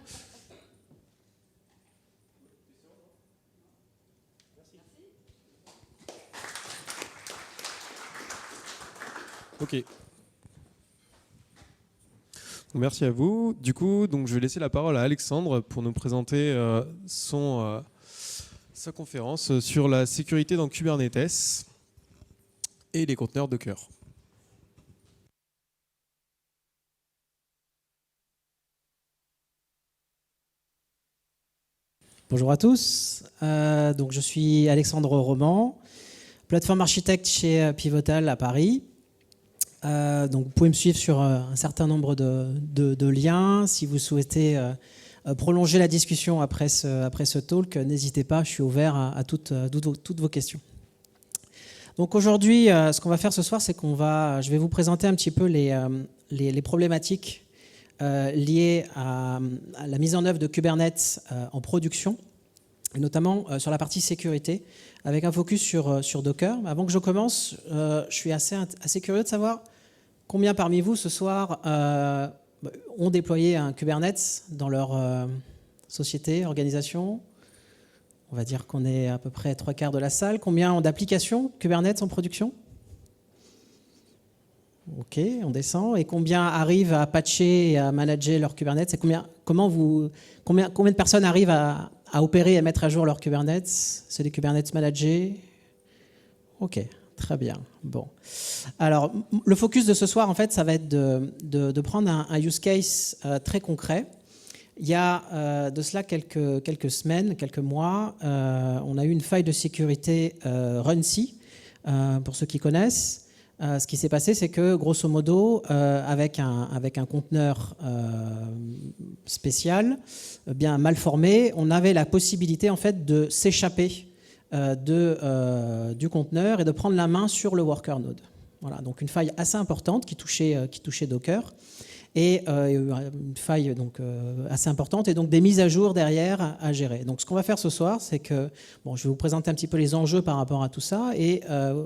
Ok. Merci à vous. Du coup, je vais laisser la parole à Alexandre pour nous présenter sa conférence sur la sécurité dans Kubernetes et les conteneurs Docker. Bonjour à tous. Donc je suis Alexandre Roman, plateforme architecte chez Pivotal à Paris. Donc vous pouvez me suivre sur un certain nombre de liens. Si vous souhaitez prolonger la discussion après ce talk, n'hésitez pas, je suis ouvert à toutes vos questions. Donc aujourd'hui, ce qu'on va faire ce soir, c'est je vais vous présenter un petit peu les problématiques liées à la mise en œuvre de Kubernetes en production, et notamment sur la partie sécurité, avec un focus sur Docker. Avant que je commence, je suis assez curieux de savoir combien parmi vous ce soir ont déployé un Kubernetes dans leur société, organisation. On va dire qu'on est à peu près 3/4 de la salle. Combien ont d'applications Kubernetes en production ? Ok, on descend. Et combien arrivent à patcher et à manager leur Kubernetes ? Et combien de personnes arrivent à opérer et à mettre à jour leur Kubernetes ? C'est des Kubernetes managés ? Ok, très bien. Bon. Alors, le focus de ce soir, en fait, ça va être de prendre un use case très concret. Il y a de cela quelques semaines, quelques mois, on a eu une faille de sécurité Runc, pour ceux qui connaissent. ce qui s'est passé, c'est que grosso modo, avec un conteneur spécial, bien mal formé, on avait la possibilité en fait de s'échapper du conteneur et de prendre la main sur le worker node. Voilà, donc une faille assez importante qui touchait Docker. Et une faille donc, assez importante et donc des mises à jour derrière à gérer. Donc ce qu'on va faire ce soir, c'est que je vais vous présenter un petit peu les enjeux par rapport à tout ça et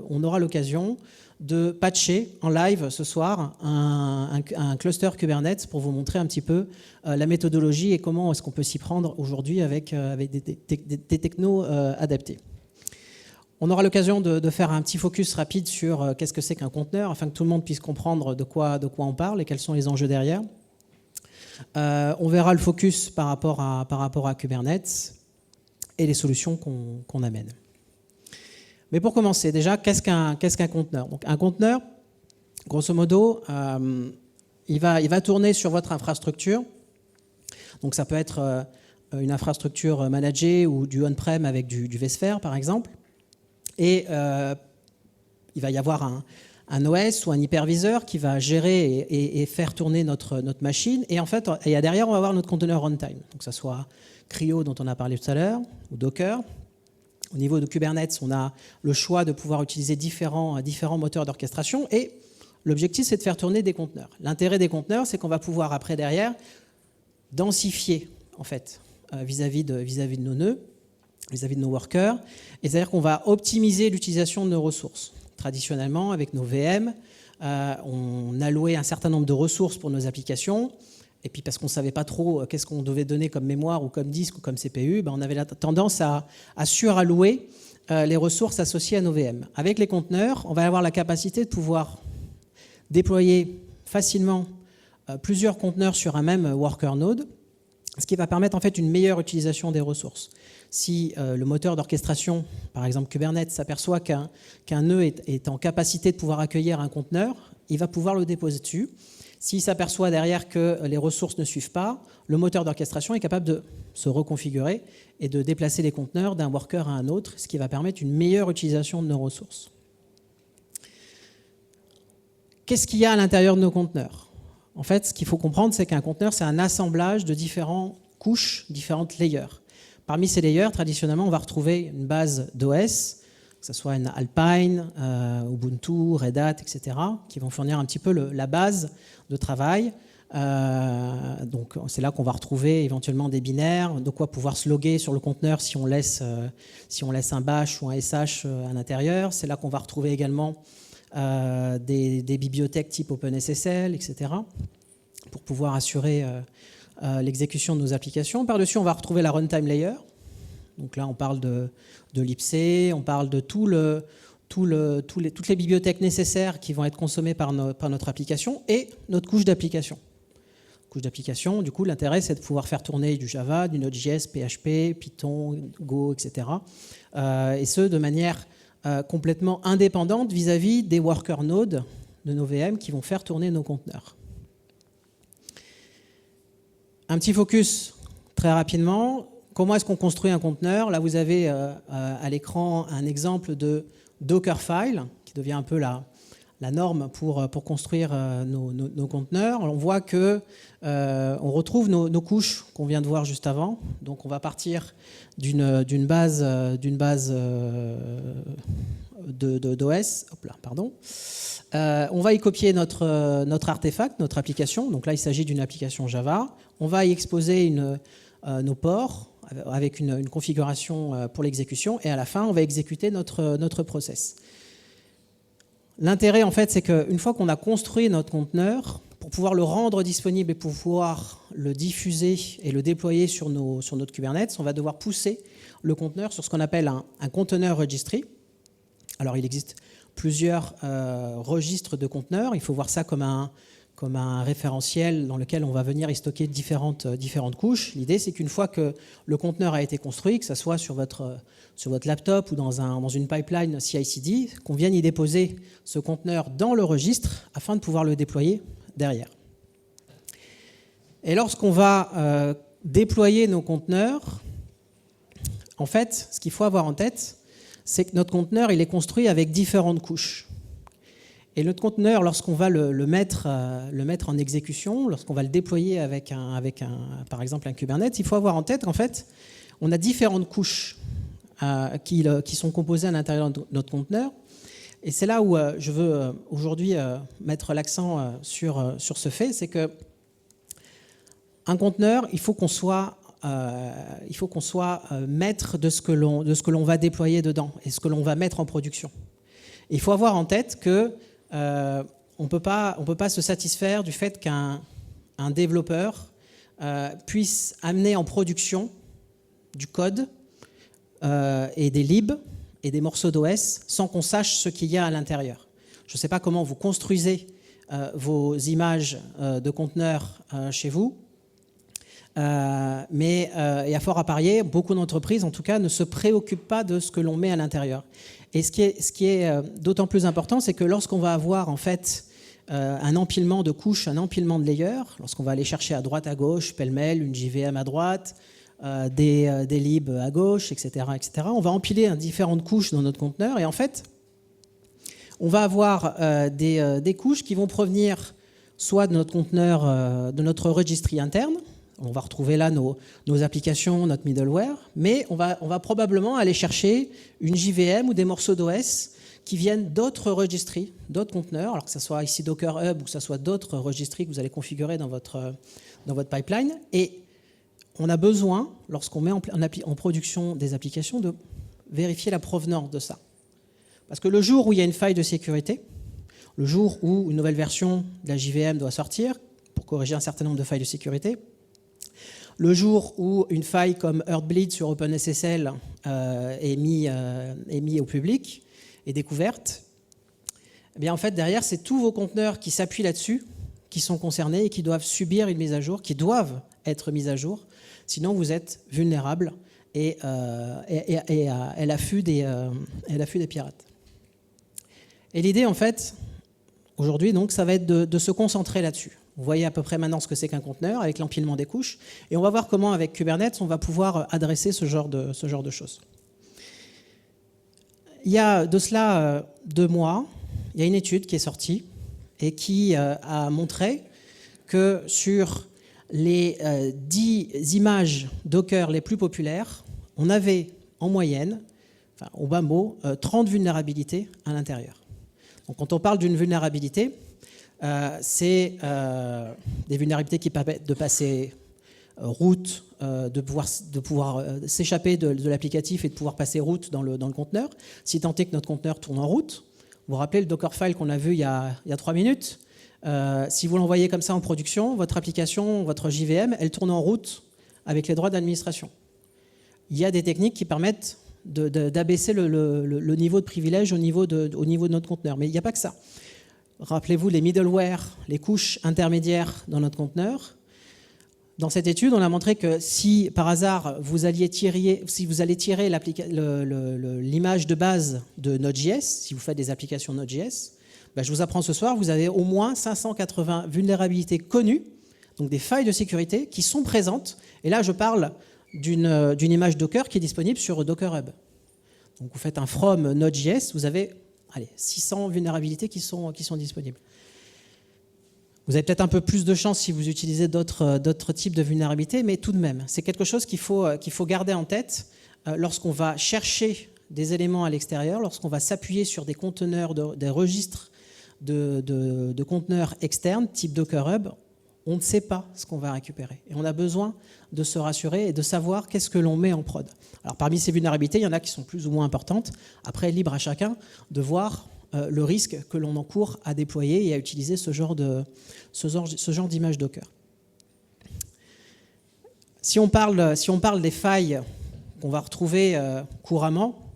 on aura l'occasion de patcher en live ce soir un cluster Kubernetes pour vous montrer un petit peu la méthodologie et comment est-ce qu'on peut s'y prendre aujourd'hui avec des technos adaptés. On aura l'occasion de faire un petit focus rapide sur qu'est-ce que c'est qu'un conteneur, afin que tout le monde puisse comprendre de quoi on parle et quels sont les enjeux derrière. On verra le focus par rapport à Kubernetes et les solutions qu'on amène. Mais pour commencer, déjà, qu'est-ce qu'un conteneur? Donc, un conteneur, grosso modo, il va tourner sur votre infrastructure. Donc ça peut être une infrastructure managée ou du on-prem avec du vSphere, par exemple. Et il va y avoir un OS ou un hyperviseur qui va gérer et faire tourner notre machine. Et en fait, derrière, on va avoir notre conteneur runtime. Donc, que ce soit CRI-O, dont on a parlé tout à l'heure, ou Docker. Au niveau de Kubernetes, on a le choix de pouvoir utiliser différents moteurs d'orchestration. Et l'objectif, c'est de faire tourner des conteneurs. L'intérêt des conteneurs, c'est qu'on va pouvoir, après, derrière, densifier, en fait, vis-à-vis de nos nœuds, vis-à-vis de nos workers. Et c'est-à-dire qu'on va optimiser l'utilisation de nos ressources. Traditionnellement, avec nos VM, on allouait un certain nombre de ressources pour nos applications. Et puis parce qu'on ne savait pas trop qu'est-ce qu'on devait donner comme mémoire ou comme disque ou comme CPU, on avait la tendance à surallouer les ressources associées à nos VM. Avec les conteneurs, on va avoir la capacité de pouvoir déployer facilement plusieurs conteneurs sur un même worker node, ce qui va permettre en fait une meilleure utilisation des ressources. Si le moteur d'orchestration, par exemple Kubernetes, s'aperçoit qu'un nœud est en capacité de pouvoir accueillir un conteneur, il va pouvoir le déposer dessus. S'il s'aperçoit derrière que les ressources ne suivent pas, le moteur d'orchestration est capable de se reconfigurer et de déplacer les conteneurs d'un worker à un autre, ce qui va permettre une meilleure utilisation de nos ressources. Qu'est-ce qu'il y a à l'intérieur de nos conteneurs? En fait, ce qu'il faut comprendre, c'est qu'un conteneur, c'est un assemblage de différentes couches, différentes layers. Parmi ces layers, traditionnellement, on va retrouver une base d'OS, que ce soit une Alpine, Ubuntu, Red Hat, etc., qui vont fournir un petit peu la base de travail. Donc, c'est là qu'on va retrouver éventuellement des binaires, de quoi pouvoir se loguer sur le conteneur si on laisse un bash ou un SH à l'intérieur. C'est là qu'on va retrouver également des bibliothèques type OpenSSL, etc., pour pouvoir assurer l'exécution de nos applications. Par-dessus, on va retrouver la runtime layer. Donc là, on parle de l'IPC, on parle de toutes les bibliothèques nécessaires qui vont être consommées par notre application et notre couche d'application. Couche d'application, du coup, l'intérêt, c'est de pouvoir faire tourner du Java, du Node.js, PHP, Python, Go, etc. Et ce, de manière complètement indépendante vis-à-vis des worker nodes de nos VM qui vont faire tourner nos conteneurs. Un petit focus très rapidement. Comment est-ce qu'on construit un conteneur? Là, vous avez à l'écran un exemple de Dockerfile, qui devient un peu la norme pour construire nos conteneurs. On voit qu'on retrouve nos couches qu'on vient de voir juste avant. Donc, on va partir d'une base d'OS. Hop là, pardon. On va y copier notre artefact, notre application. Donc là, il s'agit d'une application Java. On va y exposer nos ports avec une configuration pour l'exécution. Et à la fin, on va exécuter notre process. L'intérêt, en fait, c'est qu'une fois qu'on a construit notre conteneur, pour pouvoir le rendre disponible et pour pouvoir le diffuser et le déployer sur notre Kubernetes, on va devoir pousser le conteneur sur ce qu'on appelle un container registry. Alors, il existe plusieurs registres de conteneurs. Il faut voir ça comme un référentiel dans lequel on va venir y stocker différentes couches. L'idée, c'est qu'une fois que le conteneur a été construit, que ce soit sur votre laptop ou dans une pipeline CI/CD, qu'on vienne y déposer ce conteneur dans le registre afin de pouvoir le déployer derrière. Et lorsqu'on va déployer nos conteneurs, en fait, ce qu'il faut avoir en tête, c'est que notre conteneur, il est construit avec différentes couches. Et notre conteneur, lorsqu'on va le mettre en exécution, lorsqu'on va le déployer avec par exemple un Kubernetes, il faut avoir en tête qu'en fait, on a différentes couches qui sont composées à l'intérieur de notre conteneur. Et c'est là où je veux aujourd'hui mettre l'accent sur ce fait, c'est que un conteneur, il faut qu'on soit maître de ce que l'on va déployer dedans et ce que l'on va mettre en production. Et il faut avoir en tête que on peut pas se satisfaire du fait qu'un développeur puisse amener en production du code et des libs et des morceaux d'OS sans qu'on sache ce qu'il y a à l'intérieur. Je ne sais pas comment vous construisez vos images de conteneurs chez vous, mais et à fort à parier, beaucoup d'entreprises, en tout cas, ne se préoccupent pas de ce que l'on met à l'intérieur. Et ce qui est d'autant plus important, c'est que lorsqu'on va avoir en fait un empilement de couches, un empilement de layers, lorsqu'on va aller chercher à droite, à gauche, pêle-mêle, une JVM à droite, des libs à gauche, etc., etc., on va empiler différentes couches dans notre conteneur et en fait, on va avoir des couches qui vont provenir soit de notre conteneur, de notre registry interne. On va retrouver là nos applications, notre middleware, mais on va probablement aller chercher une JVM ou des morceaux d'OS qui viennent d'autres registries, d'autres conteneurs, alors que ce soit ici Docker Hub ou que ce soit d'autres registries que vous allez configurer dans votre pipeline. Et on a besoin, lorsqu'on met en production des applications, de vérifier la provenance de ça. Parce que le jour où il y a une faille de sécurité, le jour où une nouvelle version de la JVM doit sortir pour corriger un certain nombre de failles de sécurité, le jour où une faille comme Heartbleed sur OpenSSL est mis au public, est découverte, eh bien en fait derrière c'est tous vos conteneurs qui s'appuient là-dessus, qui sont concernés et qui doivent subir une mise à jour, qui doivent être mis à jour, sinon vous êtes vulnérable et à l'affût des pirates. Et l'idée en fait aujourd'hui donc ça va être de se concentrer là-dessus. Vous voyez à peu près maintenant ce que c'est qu'un conteneur avec l'empilement des couches. Et on va voir comment, avec Kubernetes, on va pouvoir adresser ce genre de choses. Il y a de cela 2 mois, il y a une étude qui est sortie et qui a montré que sur les 10 images Docker les plus populaires, on avait en moyenne, enfin, au bas mot, 30 vulnérabilités à l'intérieur. Donc quand on parle d'une vulnérabilité, c'est des vulnérabilités qui permettent de passer route, de pouvoir s'échapper de l'applicatif et de pouvoir passer route dans le conteneur, si tant est que notre conteneur tourne en route. Vous vous rappelez le Dockerfile qu'on a vu il y a 3 minutes. Si vous l'envoyez comme ça en production, votre application, votre JVM, elle tourne en route avec les droits d'administration. Il y a des techniques qui permettent d'abaisser le niveau de privilège au niveau de notre conteneur. Mais il n'y a pas que ça. Rappelez-vous les middleware, les couches intermédiaires dans notre conteneur. Dans cette étude, on a montré que si par hasard vous allez tirer l'image de base de Node.js, si vous faites des applications Node.js, je vous apprends ce soir, vous avez au moins 580 vulnérabilités connues, donc des failles de sécurité qui sont présentes. Et là, je parle d'une image Docker qui est disponible sur Docker Hub. Donc vous faites un from Node.js, vous avez 600 vulnérabilités qui sont disponibles. Vous avez peut-être un peu plus de chance si vous utilisez d'autres types de vulnérabilités, mais tout de même, c'est quelque chose qu'il faut garder en tête lorsqu'on va chercher des éléments à l'extérieur, lorsqu'on va s'appuyer sur des conteneurs, des registres de conteneurs externes, type Docker Hub. On ne sait pas ce qu'on va récupérer. Et on a besoin de se rassurer et de savoir qu'est-ce que l'on met en prod. Alors parmi ces vulnérabilités, il y en a qui sont plus ou moins importantes. Après, libre à chacun de voir le risque que l'on encourt à déployer et à utiliser ce genre d'image Docker. Si on parle des failles qu'on va retrouver couramment,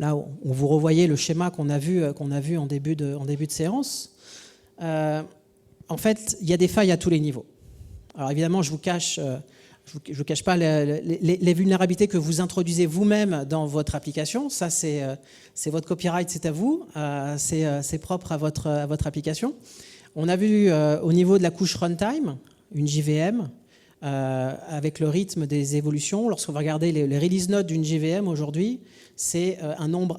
là on vous revoyez le schéma qu'on a vu en début de séance. En fait, il y a des failles à tous les niveaux. Alors évidemment, je vous cache pas les vulnérabilités que vous introduisez vous-même dans votre application. Ça, c'est votre copyright, c'est à vous. C'est propre à votre application. On a vu au niveau de la couche runtime, une JVM, avec le rythme des évolutions. Lorsqu'on va regarder les release notes d'une JVM aujourd'hui, c'est un nombre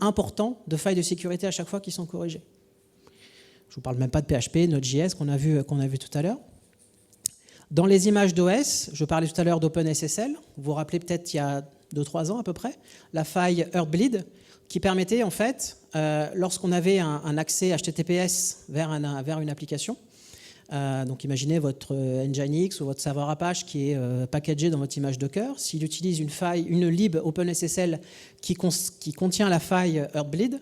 important de failles de sécurité à chaque fois qui sont corrigées. Je ne vous parle même pas de PHP, Node.js qu'on a vu tout à l'heure. Dans les images d'OS, je parlais tout à l'heure d'OpenSSL. Vous vous rappelez peut-être il y a 2-3 ans à peu près, la faille Heartbleed qui permettait en fait, lorsqu'on avait un accès HTTPS vers une application, donc imaginez votre Nginx ou votre serveur Apache qui est packagé dans votre image Docker. S'il utilise une lib OpenSSL qui contient la faille Heartbleed,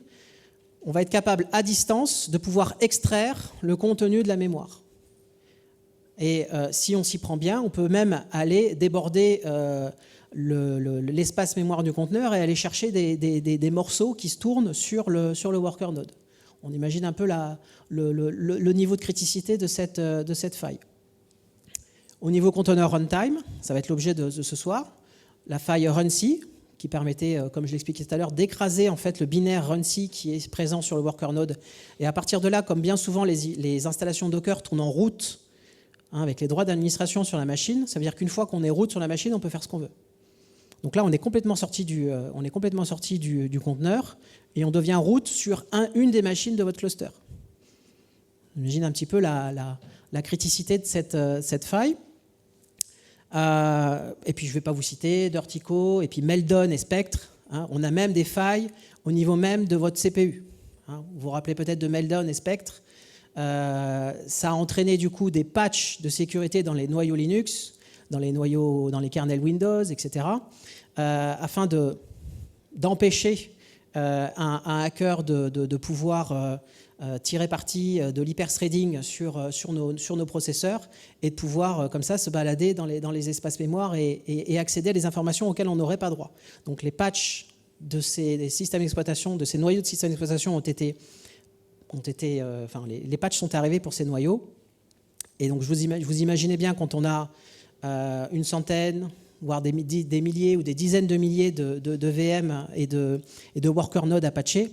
on va être capable à distance de pouvoir extraire le contenu de la mémoire. Et si on s'y prend bien, on peut même aller déborder l'espace mémoire du conteneur et aller chercher des morceaux qui se tournent sur le worker node. On imagine un peu le niveau de criticité de cette faille. Au niveau container runtime, ça va être l'objet de ce soir, la faille runC, qui permettait, comme je l'expliquais tout à l'heure, d'écraser en fait le binaire runC qui est présent sur le worker node. Et à partir de là, comme bien souvent les installations Docker tournent en root, avec les droits d'administration sur la machine, ça veut dire qu'une fois qu'on est root sur la machine, on peut faire ce qu'on veut. Donc là, on est complètement sorti du conteneur et on devient root sur une des machines de votre cluster. Imagine un petit peu la criticité de cette faille. Et puis je ne vais pas vous citer Dirtico, et puis Meldon et Spectre. On a même des failles au niveau même de votre CPU. Vous vous rappelez peut-être de Meldon et Spectre. Ça a entraîné du coup des patchs de sécurité dans les noyaux Linux, dans les kernels Windows, etc. Afin d'empêcher un hacker de pouvoir tirer parti de l'hyperthreading sur nos processeurs et de pouvoir comme ça se balader dans les espaces mémoire et accéder à des informations auxquelles on n'aurait pas droit. Donc les patchs de ces systèmes d'exploitation, de ces noyaux de systèmes d'exploitation les patchs sont arrivés pour ces noyaux. Et donc vous imaginez bien quand on a une centaine, voire des milliers ou des dizaines de milliers de VM et de worker nodes à patcher,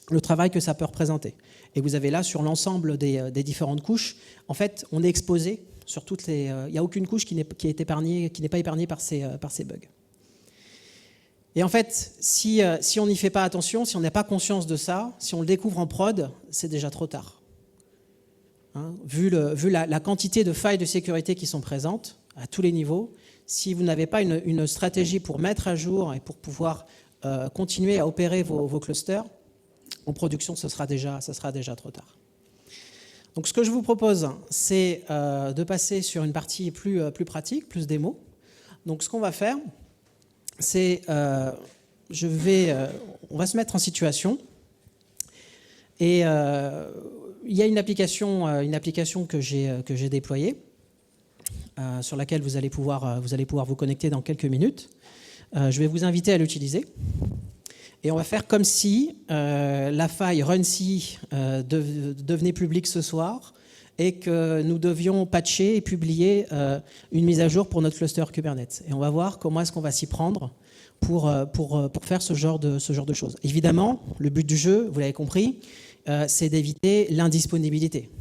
le travail que ça peut représenter. Et vous avez là, sur l'ensemble des différentes couches, en fait, on est exposé sur toutes les... Il n'y a aucune couche qui n'est pas épargnée par ces bugs. Et en fait, si on n'y fait pas attention, si on n'a pas conscience de ça, si on le découvre en prod, c'est déjà trop tard. Vu la quantité de failles de sécurité qui sont présentes à tous les niveaux, si vous n'avez pas une stratégie pour mettre à jour et pour pouvoir continuer à opérer vos clusters, en production, ce sera déjà trop tard. Donc ce que je vous propose, c'est de passer sur une partie plus pratique, plus démo. Donc ce qu'on va faire, c'est on va se mettre en situation. Et il y a une application que j'ai déployée, sur laquelle vous allez pouvoir vous connecter dans quelques minutes. Je vais vous inviter à l'utiliser. Et on va faire comme si la faille runC devenait publique ce soir et que nous devions patcher et publier une mise à jour pour notre cluster Kubernetes. Et on va voir comment est-ce qu'on va s'y prendre pour faire ce genre de choses. Évidemment, le but du jeu, vous l'avez compris, c'est d'éviter l'indisponibilité.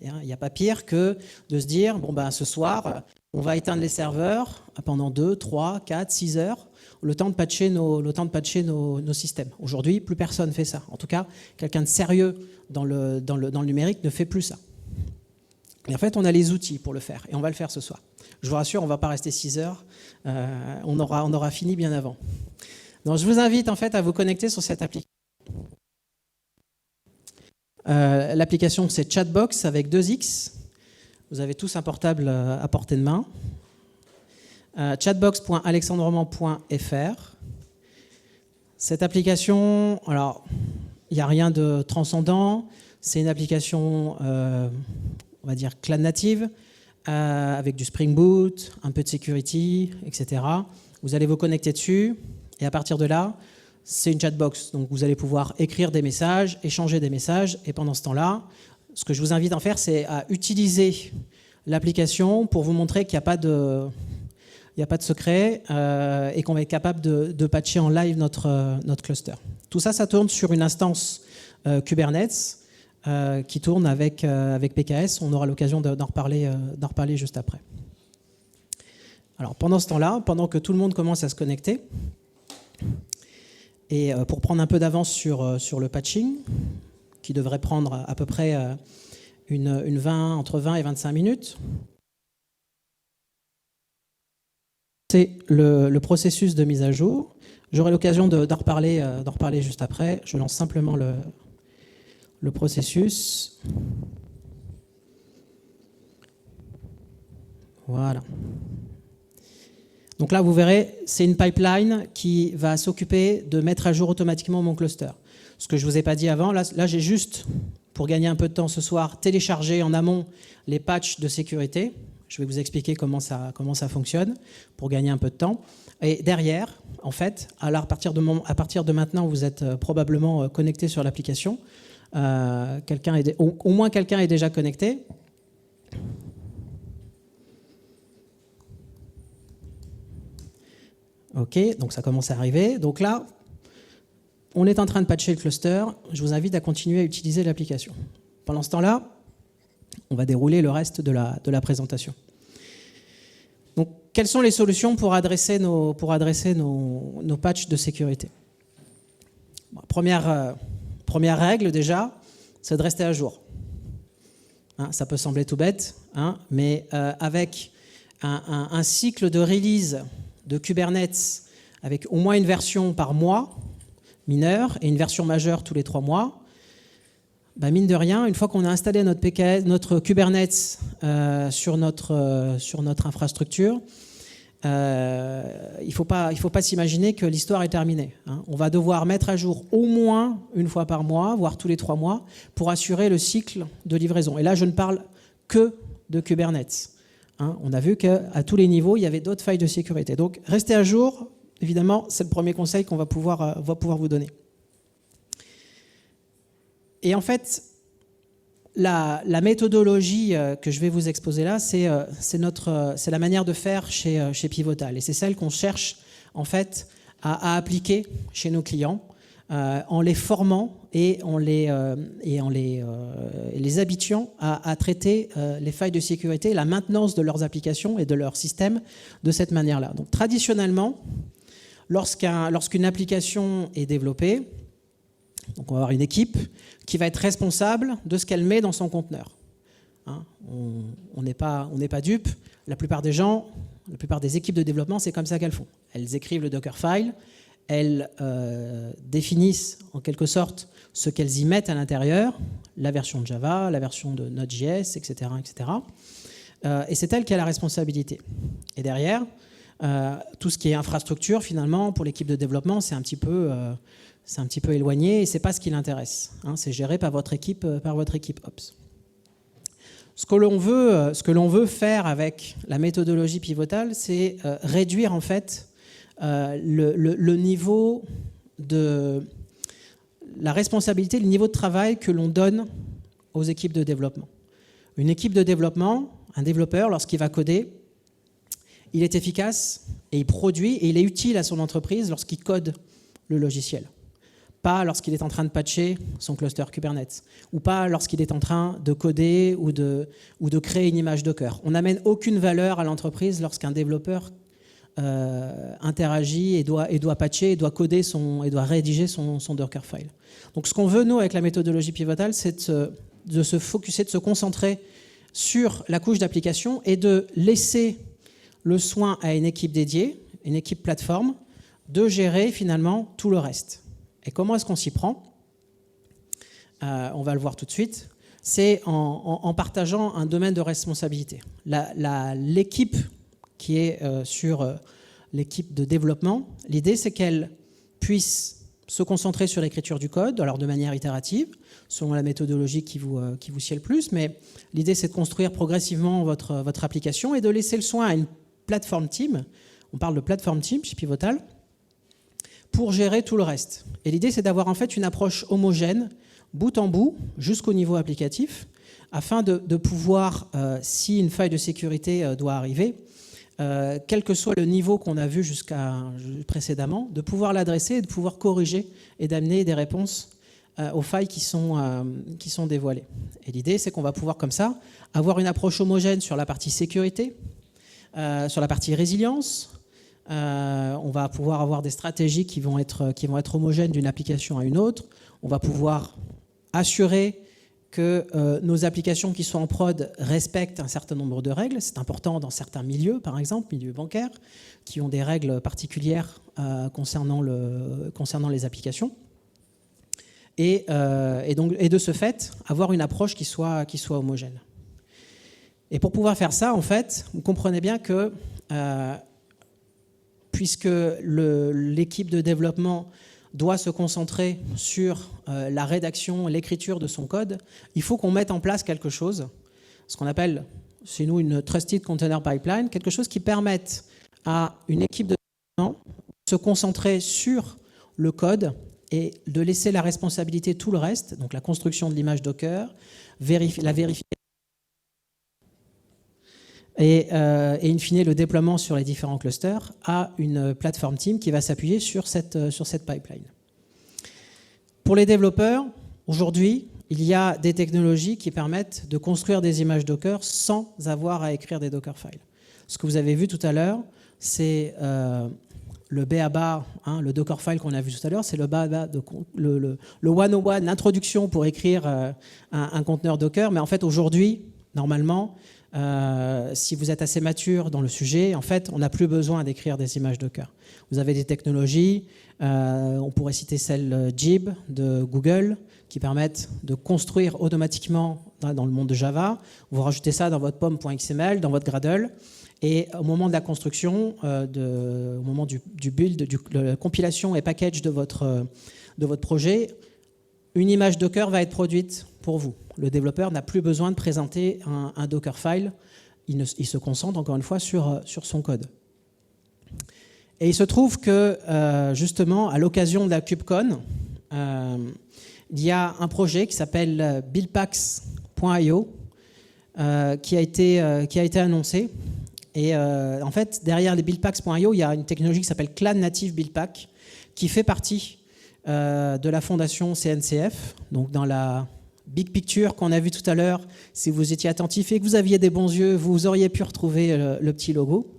Il n'y a pas pire que de se dire, ce soir, on va éteindre les serveurs pendant 2, 3, 4, 6 heures, le temps de patcher nos systèmes. Aujourd'hui, plus personne ne fait ça. En tout cas, quelqu'un de sérieux dans le numérique ne fait plus ça. Et en fait, on a les outils pour le faire, et on va le faire ce soir. Je vous rassure, on ne va pas rester 6 heures, on aura fini bien avant. Donc, je vous invite en fait à vous connecter sur cette application. L'application, c'est Chatbox avec 2X. Vous avez tous un portable à portée de main. Chatbox.alexandreroman.fr. Cette application, alors, il n'y a rien de transcendant. C'est une application, on va dire, cloud native, avec du Spring Boot, un peu de security, etc. Vous allez vous connecter dessus, et à partir de là, c'est une chatbox. Donc vous allez pouvoir écrire des messages, échanger des messages, et pendant ce temps-là, ce que je vous invite à faire, c'est à utiliser l'application pour vous montrer qu'il n'y a pas de secret et qu'on va être capable de patcher en live notre cluster. Tout ça, ça tourne sur une instance Kubernetes qui tourne avec PKS. On aura l'occasion d'en reparler juste après. Alors pendant ce temps-là, pendant que tout le monde commence à se connecter, et pour prendre un peu d'avance sur le patching, qui devrait prendre à peu près entre 20 et 25 minutes, c'est le processus de mise à jour. J'aurai l'occasion d'en reparler juste après. Je lance simplement le processus. Voilà. Donc là, vous verrez, c'est une pipeline qui va s'occuper de mettre à jour automatiquement mon cluster. Ce que je ne vous ai pas dit avant, là j'ai juste, pour gagner un peu de temps ce soir, téléchargé en amont les patchs de sécurité. Je vais vous expliquer comment ça fonctionne pour gagner un peu de temps. Et derrière, en fait, alors à partir de maintenant, vous êtes probablement connecté sur l'application. Au moins quelqu'un est déjà connecté. OK, donc ça commence à arriver. Donc là, on est en train de patcher le cluster. Je vous invite à continuer à utiliser l'application. Pendant ce temps-là, on va dérouler le reste de la présentation. Donc, quelles sont les solutions pour adresser nos patchs de sécurité? Première règle déjà, c'est de rester à jour. Ça peut sembler tout bête, mais avec un cycle de release de Kubernetes avec au moins une version par mois mineure et une version majeure tous les 3 mois, mine de rien, une fois qu'on a installé notre Kubernetes sur notre infrastructure, il ne faut pas s'imaginer que l'histoire est terminée. On va devoir mettre à jour au moins une fois par mois, voire tous les 3 mois, pour assurer le cycle de livraison. Et là, je ne parle que de Kubernetes. On a vu qu'à tous les niveaux, il y avait d'autres failles de sécurité. Donc, restez à jour, évidemment, c'est le premier conseil qu'on va pouvoir vous donner. Et en fait, la méthodologie que je vais vous exposer là, c'est la manière de faire chez Pivotal. Et c'est celle qu'on cherche en fait à appliquer chez nos clients en les formant et en les habituant à traiter les failles de sécurité, la maintenance de leurs applications et de leurs systèmes de cette manière-là. Donc traditionnellement, lorsqu'une application est développée, donc on va avoir une équipe qui va être responsable de ce qu'elle met dans son conteneur. On n'est pas dupe. La plupart des équipes de développement, c'est comme ça qu'elles font. Elles écrivent le Dockerfile, elles définissent en quelque sorte ce qu'elles y mettent à l'intérieur, la version de Java, la version de Node.js, etc. Et c'est elle qui a la responsabilité. Et derrière, tout ce qui est infrastructure, finalement, pour l'équipe de développement, c'est un petit peu éloigné et c'est pas ce qui l'intéresse. C'est géré par votre équipe Ops. Ce que l'on veut faire avec la méthodologie Pivotal, c'est réduire en fait le niveau de la responsabilité, le niveau de travail que l'on donne aux équipes de développement. Une équipe de développement, un développeur, lorsqu'il va coder, il est efficace et il produit et il est utile à son entreprise lorsqu'il code le logiciel. Pas lorsqu'il est en train de patcher son cluster Kubernetes, ou pas lorsqu'il est en train de coder ou de créer une image Docker. On n'amène aucune valeur à l'entreprise lorsqu'un développeur interagit et doit patcher, et doit coder et doit rédiger son Dockerfile. Donc ce qu'on veut, nous, avec la méthodologie Pivotal, c'est de se focuser, de se concentrer sur la couche d'application et de laisser le soin à une équipe dédiée, une équipe plateforme, de gérer finalement tout le reste. Et comment est-ce qu'on s'y prend ? On va le voir tout de suite. C'est en partageant un domaine de responsabilité. L'équipe qui est sur l'équipe de développement, l'idée c'est qu'elle puisse se concentrer sur l'écriture du code, alors de manière itérative, selon la méthodologie qui vous sied le plus, mais l'idée c'est de construire progressivement votre application et de laisser le soin à une plateforme team, on parle de plateforme team chez Pivotal, pour gérer tout le reste. Et l'idée, c'est d'avoir en fait une approche homogène, bout en bout, jusqu'au niveau applicatif, afin de pouvoir, si une faille de sécurité doit arriver, quel que soit le niveau qu'on a vu précédemment, de pouvoir l'adresser et de pouvoir corriger et d'amener des réponses aux failles qui sont dévoilées. Et l'idée, c'est qu'on va pouvoir comme ça avoir une approche homogène sur la partie sécurité, Sur la partie résilience, on va pouvoir avoir des stratégies qui vont être homogènes d'une application à une autre. On va pouvoir assurer que nos applications qui sont en prod respectent un certain nombre de règles. C'est important dans certains milieux, par exemple, milieux bancaires, qui ont des règles particulières concernant les applications. Et de ce fait, avoir une approche qui soit homogène. Et pour pouvoir faire ça, en fait, vous comprenez bien que puisque l'équipe de développement doit se concentrer sur la rédaction, l'écriture de son code, il faut qu'on mette en place quelque chose, ce qu'on appelle chez nous une Trusted Container Pipeline, quelque chose qui permette à une équipe de développement de se concentrer sur le code et de laisser la responsabilité, tout le reste, donc la construction de l'image Docker, la vérification, et in fine le déploiement sur les différents clusters à une plateforme team qui va s'appuyer sur cette pipeline. Pour les développeurs, aujourd'hui, il y a des technologies qui permettent de construire des images Docker sans avoir à écrire des Dockerfiles. Ce que vous avez vu tout à l'heure, c'est le BABA, le Dockerfile qu'on a vu tout à l'heure, c'est le BABA, le 101, l'introduction pour écrire un conteneur Docker. Mais en fait, aujourd'hui, normalement, si vous êtes assez mature dans le sujet, en fait, on n'a plus besoin d'écrire des images Docker. Vous avez des technologies, on pourrait citer celle Jib de Google, qui permettent de construire automatiquement dans le monde de Java. Vous rajoutez ça dans votre pom.xml, dans votre Gradle, et au moment de la construction, au moment du build, de la compilation et package de votre projet, une image Docker va être produite pour vous. Le développeur n'a plus besoin de présenter un Dockerfile. Il se concentre encore une fois sur son code. Et il se trouve que, justement, à l'occasion de la KubeCon, il y a un projet qui s'appelle buildpacks.io qui a été annoncé. Et en fait, derrière les buildpacks.io, il y a une technologie qui s'appelle Cloud Native Buildpack qui fait partie de la fondation CNCF. Donc dans la big picture qu'on a vu tout à l'heure, si vous étiez attentif et que vous aviez des bons yeux, vous auriez pu retrouver le petit logo.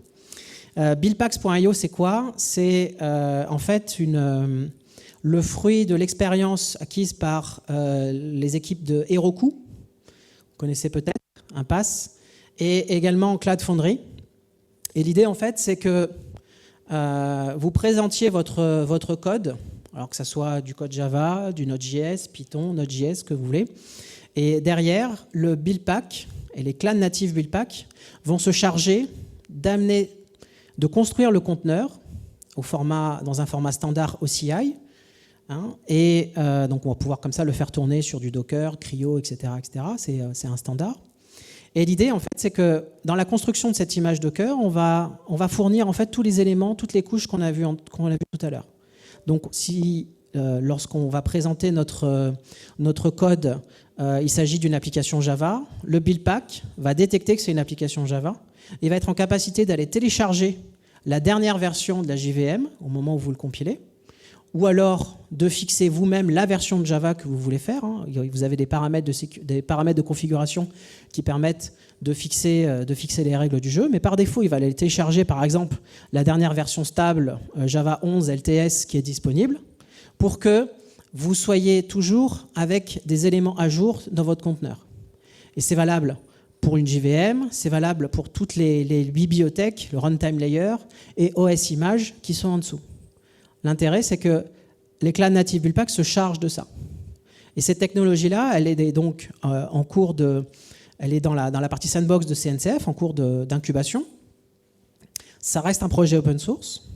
Buildpacks.io, c'est quoi? C'est en fait le fruit de l'expérience acquise par les équipes de Heroku, vous connaissez peut-être, Impasse, et également Cloud Foundry. Et l'idée, en fait, c'est que vous présentiez votre code, alors que ce soit du code Java, du Node.js, Python, Node.js, ce que vous voulez. Et derrière, le Buildpack et les Cloud Native Buildpack vont se charger de construire le conteneur dans un format standard OCI. Et donc, on va pouvoir comme ça le faire tourner sur du Docker, CRI-O, etc. C'est un standard. Et l'idée, en fait, c'est que dans la construction de cette image Docker, on va fournir en fait tous les éléments, toutes les couches qu'on a vues tout à l'heure. Donc, si lorsqu'on va présenter notre code, il s'agit d'une application Java, le Buildpack va détecter que c'est une application Java. Il va être en capacité d'aller télécharger la dernière version de la JVM au moment où vous le compilez, ou alors de fixer vous-même la version de Java que vous voulez faire. Vous avez des paramètres de configuration qui permettent de fixer les règles du jeu, mais par défaut, il va aller télécharger par exemple la dernière version stable Java 11 LTS qui est disponible pour que vous soyez toujours avec des éléments à jour dans votre conteneur. Et c'est valable pour une JVM, c'est valable pour toutes les bibliothèques, le runtime layer et OS Images qui sont en dessous. L'intérêt, c'est que les Cloud Native Buildpack se chargent de ça. Et cette technologie-là, elle est donc en cours elle est dans la partie sandbox de CNCF, en cours d'incubation. Ça reste un projet open source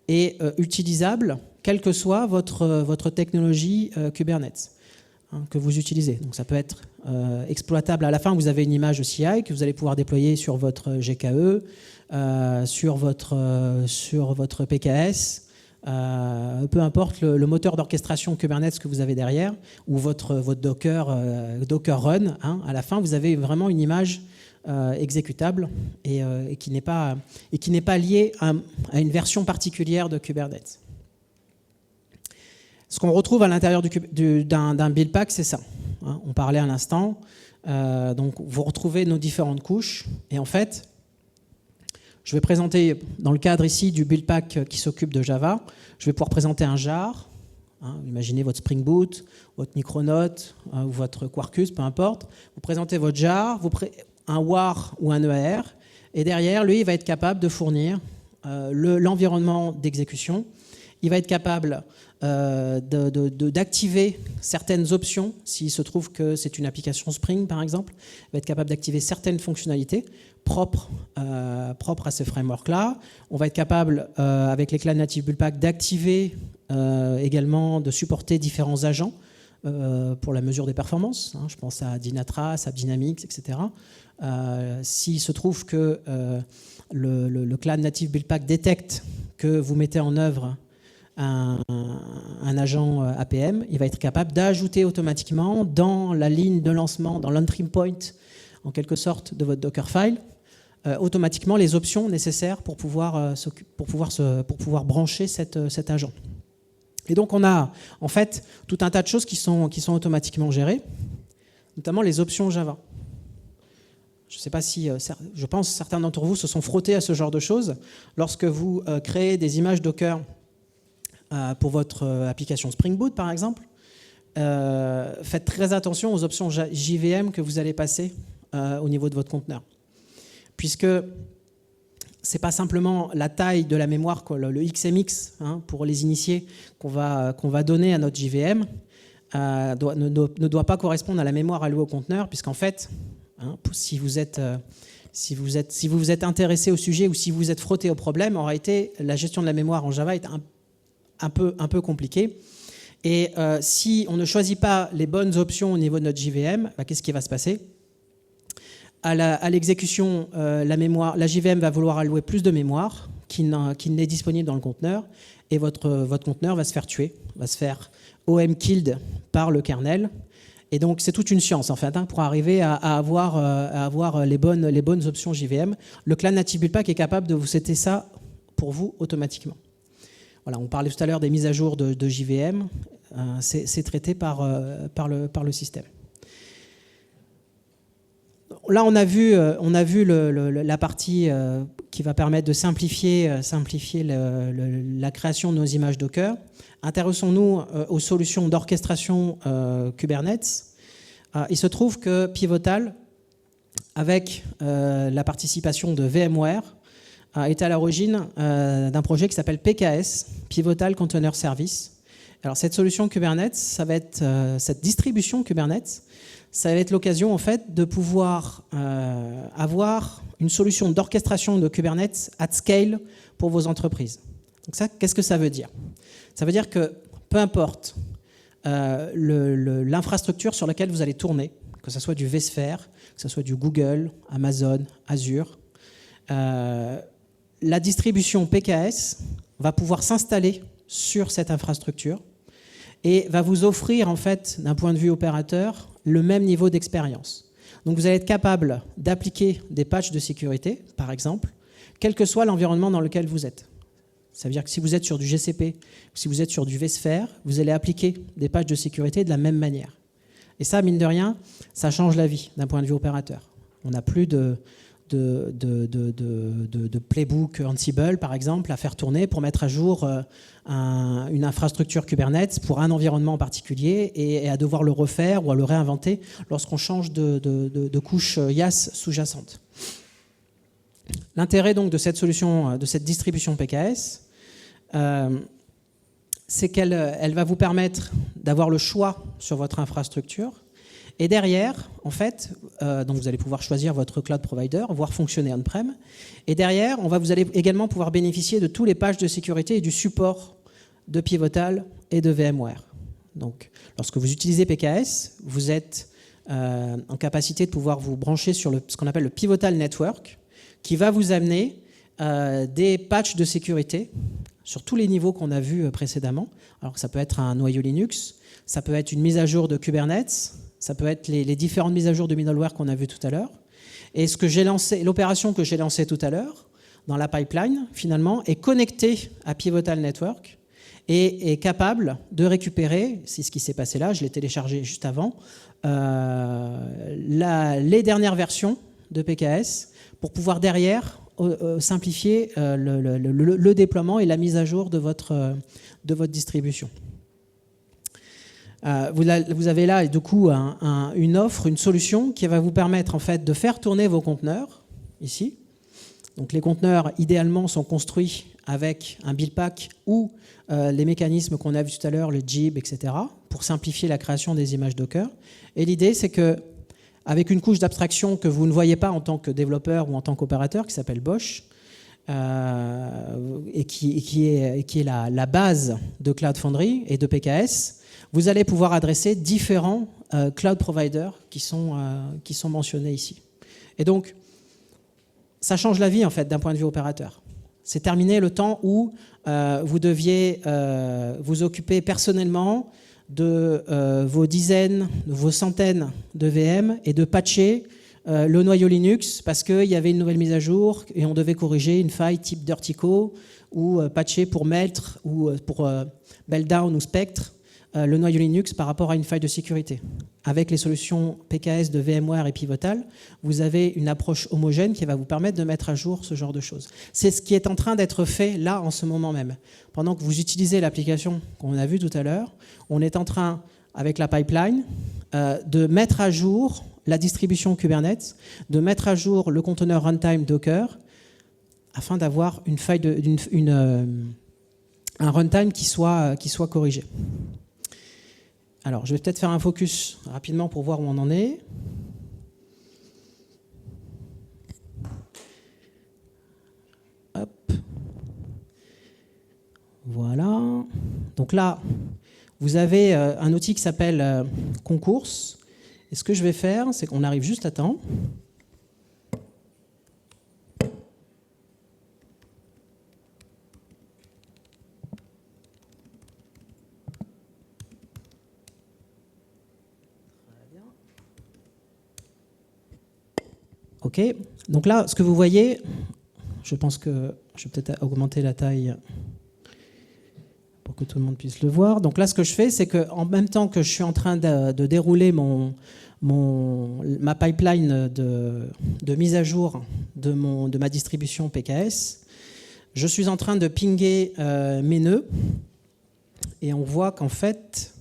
et utilisable, quelle que soit votre technologie Kubernetes que vous utilisez. Donc ça peut être exploitable. À la fin, vous avez une image CI que vous allez pouvoir déployer sur votre GKE, sur votre PKS, peu importe le moteur d'orchestration Kubernetes que vous avez derrière, ou votre Docker Run. À la fin, vous avez vraiment une image exécutable et qui n'est pas liée à une version particulière de Kubernetes. Ce qu'on retrouve à l'intérieur d'un Buildpack, c'est ça. On parlait à l'instant. Donc, vous retrouvez nos différentes couches. Et en fait, Je vais présenter, dans le cadre ici du build pack qui s'occupe de Java, je vais pouvoir présenter un jar. Imaginez votre Spring Boot, votre Micronaut ou votre Quarkus, peu importe. Vous présentez votre jar, un WAR ou un EAR, et derrière, lui, il va être capable de fournir l'environnement d'exécution. Il va être capable d'activer certaines options, s'il se trouve que c'est une application Spring, par exemple. Il va être capable d'activer certaines fonctionnalités propres à ce framework-là. On va être capable, avec les Cloud Native Build Pack, d'activer également, de supporter différents agents pour la mesure des performances. Je pense à Dynatrace, AppDynamics, etc. S'il se trouve que le Cloud Native Build Pack détecte que vous mettez en œuvre un agent APM, il va être capable d'ajouter automatiquement dans la ligne de lancement, dans l'entry point, en quelque sorte, de votre Dockerfile, automatiquement les options nécessaires pour pouvoir brancher cet agent. Et donc on a en fait tout un tas de choses qui sont automatiquement gérées, notamment les options Java. Je ne sais pas si, je pense que certains d'entre vous se sont frottés à ce genre de choses. Lorsque vous créez des images Docker pour votre application Spring Boot, par exemple, faites très attention aux options JVM que vous allez passer au niveau de votre conteneur. Puisque ce n'est pas simplement la taille de la mémoire, le XMX, pour les initiés, qu'on va donner à notre JVM, ne doit pas correspondre à la mémoire allouée au conteneur, puisqu'en fait, si vous vous êtes intéressé au sujet ou si vous êtes frotté au problème, en réalité, la gestion de la mémoire en Java est un peu compliquée. Et si on ne choisit pas les bonnes options au niveau de notre JVM, qu'est-ce qui va se passer ? À l'exécution, la JVM va vouloir allouer plus de mémoire qu'il n'est disponible dans le conteneur, et votre conteneur va se faire tuer, va se faire OM killed par le kernel. Et donc c'est toute une science en fait pour arriver à avoir les bonnes options JVM. Le Cloud Native Build Pack est capable de vous setter ça pour vous automatiquement. Voilà, on parlait tout à l'heure des mises à jour de JVM, c'est traité par le système. Là, on a vu la partie qui va permettre de simplifier la création de nos images Docker. Intéressons-nous aux solutions d'orchestration Kubernetes. Il se trouve que Pivotal, avec la participation de VMware, est à l'origine d'un projet qui s'appelle PKS, Pivotal Container Service. Alors, cette solution Kubernetes, ça va être cette distribution Kubernetes, ça va être l'occasion en fait de pouvoir avoir une solution d'orchestration de Kubernetes at scale pour vos entreprises. Donc ça, qu'est-ce que ça veut dire ? Ça veut dire que peu importe l'infrastructure sur laquelle vous allez tourner, que ce soit du vSphere, que ce soit du Google, Amazon, Azure, la distribution PKS va pouvoir s'installer sur cette infrastructure et va vous offrir en fait, d'un point de vue opérateur, le même niveau d'expérience. Donc vous allez être capable d'appliquer des patchs de sécurité, par exemple, quel que soit l'environnement dans lequel vous êtes. Ça veut dire que si vous êtes sur du GCP, ou si vous êtes sur du vSphere, vous allez appliquer des patchs de sécurité de la même manière. Et ça, mine de rien, ça change la vie d'un point de vue opérateur. On n'a plus de playbook Ansible, par exemple, à faire tourner pour mettre à jour une infrastructure Kubernetes pour un environnement en particulier et à devoir le refaire ou à le réinventer lorsqu'on change de couche IaaS sous-jacente. L'intérêt donc de cette solution, de cette distribution PKS, c'est qu'elle va vous permettre d'avoir le choix sur votre infrastructure. Et derrière, en fait, donc vous allez pouvoir choisir votre cloud provider, voir fonctionner on-prem. Et derrière, vous allez également pouvoir bénéficier de tous les patchs de sécurité et du support de Pivotal et de VMware. Donc, lorsque vous utilisez PKS, vous êtes en capacité de pouvoir vous brancher sur ce qu'on appelle le Pivotal Network, qui va vous amener des patchs de sécurité sur tous les niveaux qu'on a vus précédemment. Alors, ça peut être un noyau Linux, ça peut être une mise à jour de Kubernetes, ça peut être les différentes mises à jour de middleware qu'on a vues tout à l'heure. Et l'opération que j'ai lancée tout à l'heure, dans la pipeline, finalement, est connectée à Pivotal Network et est capable de récupérer, c'est ce qui s'est passé là, je l'ai téléchargé juste avant, les dernières versions de PKS pour pouvoir derrière simplifier le déploiement et la mise à jour de votre distribution. Vous avez là du coup une offre, une solution qui va vous permettre en fait de faire tourner vos conteneurs ici. Donc les conteneurs idéalement sont construits avec un build pack ou les mécanismes qu'on a vu tout à l'heure, le jib, etc., pour simplifier la création des images Docker. Et l'idée c'est que avec une couche d'abstraction que vous ne voyez pas en tant que développeur ou en tant qu'opérateur, qui s'appelle BOSH, et qui est la base de Cloud Foundry et de PKS, vous allez pouvoir adresser différents cloud providers qui sont mentionnés ici. Et donc, ça change la vie en fait d'un point de vue opérateur. C'est terminé le temps où vous deviez vous occuper personnellement de vos dizaines, de vos centaines de VM et de patcher le noyau Linux parce qu'il y avait une nouvelle mise à jour et on devait corriger une faille type Dirtico ou patcher pour Meltr ou pour Meltdown ou Spectre le noyau Linux par rapport à une faille de sécurité. Avec les solutions PKS de VMware et Pivotal, vous avez une approche homogène qui va vous permettre de mettre à jour ce genre de choses. C'est ce qui est en train d'être fait là en ce moment même. Pendant que vous utilisez l'application qu'on a vue tout à l'heure, on est en train, avec la pipeline, de mettre à jour la distribution Kubernetes, de mettre à jour le conteneur runtime Docker, afin d'avoir un runtime qui soit corrigé. Alors, je vais peut-être faire un focus rapidement pour voir où on en est. Hop. Voilà. Donc là, vous avez un outil qui s'appelle Concours. Et ce que je vais faire, c'est qu'on arrive juste à temps. OK. Donc là, ce que vous voyez, je pense que je vais peut-être augmenter la taille pour que tout le monde puisse le voir. Donc là, ce que je fais, c'est qu'en même temps que je suis en train de dérouler ma pipeline de mise à jour de ma distribution PKS, je suis en train de pinguer mes nœuds et on voit qu'en fait,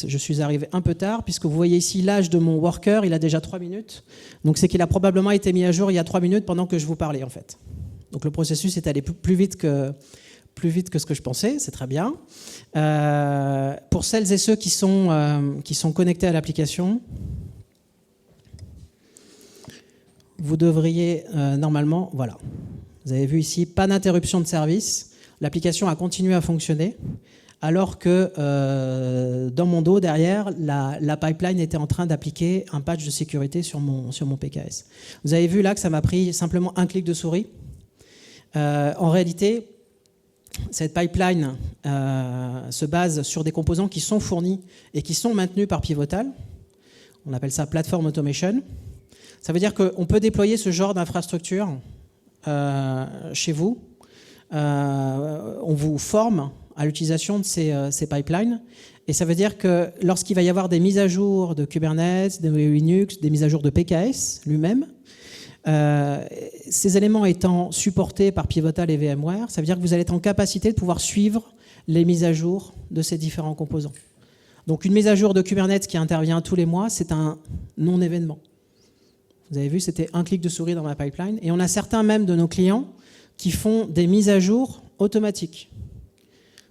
je suis arrivé un peu tard, puisque vous voyez ici l'âge de mon worker, il a déjà 3 minutes. Donc c'est qu'il a probablement été mis à jour il y a 3 minutes pendant que je vous parlais, en fait. Donc le processus est allé plus vite que ce que je pensais, c'est très bien. Pour celles et ceux qui sont connectés à l'application, vous devriez normalement, voilà. Vous avez vu ici, pas d'interruption de service. L'application a continué à fonctionner. Alors que dans mon dos, derrière, la pipeline était en train d'appliquer un patch de sécurité sur mon PKS. Vous avez vu là que ça m'a pris simplement un clic de souris. En réalité, cette pipeline se base sur des composants qui sont fournis et qui sont maintenus par Pivotal. On appelle ça Platform Automation. Ça veut dire qu'on peut déployer ce genre d'infrastructure chez vous. On vous forme à l'utilisation de ces pipelines. Et ça veut dire que lorsqu'il va y avoir des mises à jour de Kubernetes, de Linux, des mises à jour de PKS lui-même, ces éléments étant supportés par Pivotal et VMware, ça veut dire que vous allez être en capacité de pouvoir suivre les mises à jour de ces différents composants. Donc une mise à jour de Kubernetes qui intervient tous les mois, c'est un non-événement. Vous avez vu, c'était un clic de souris dans ma pipeline. Et on a certains même de nos clients qui font des mises à jour automatiques.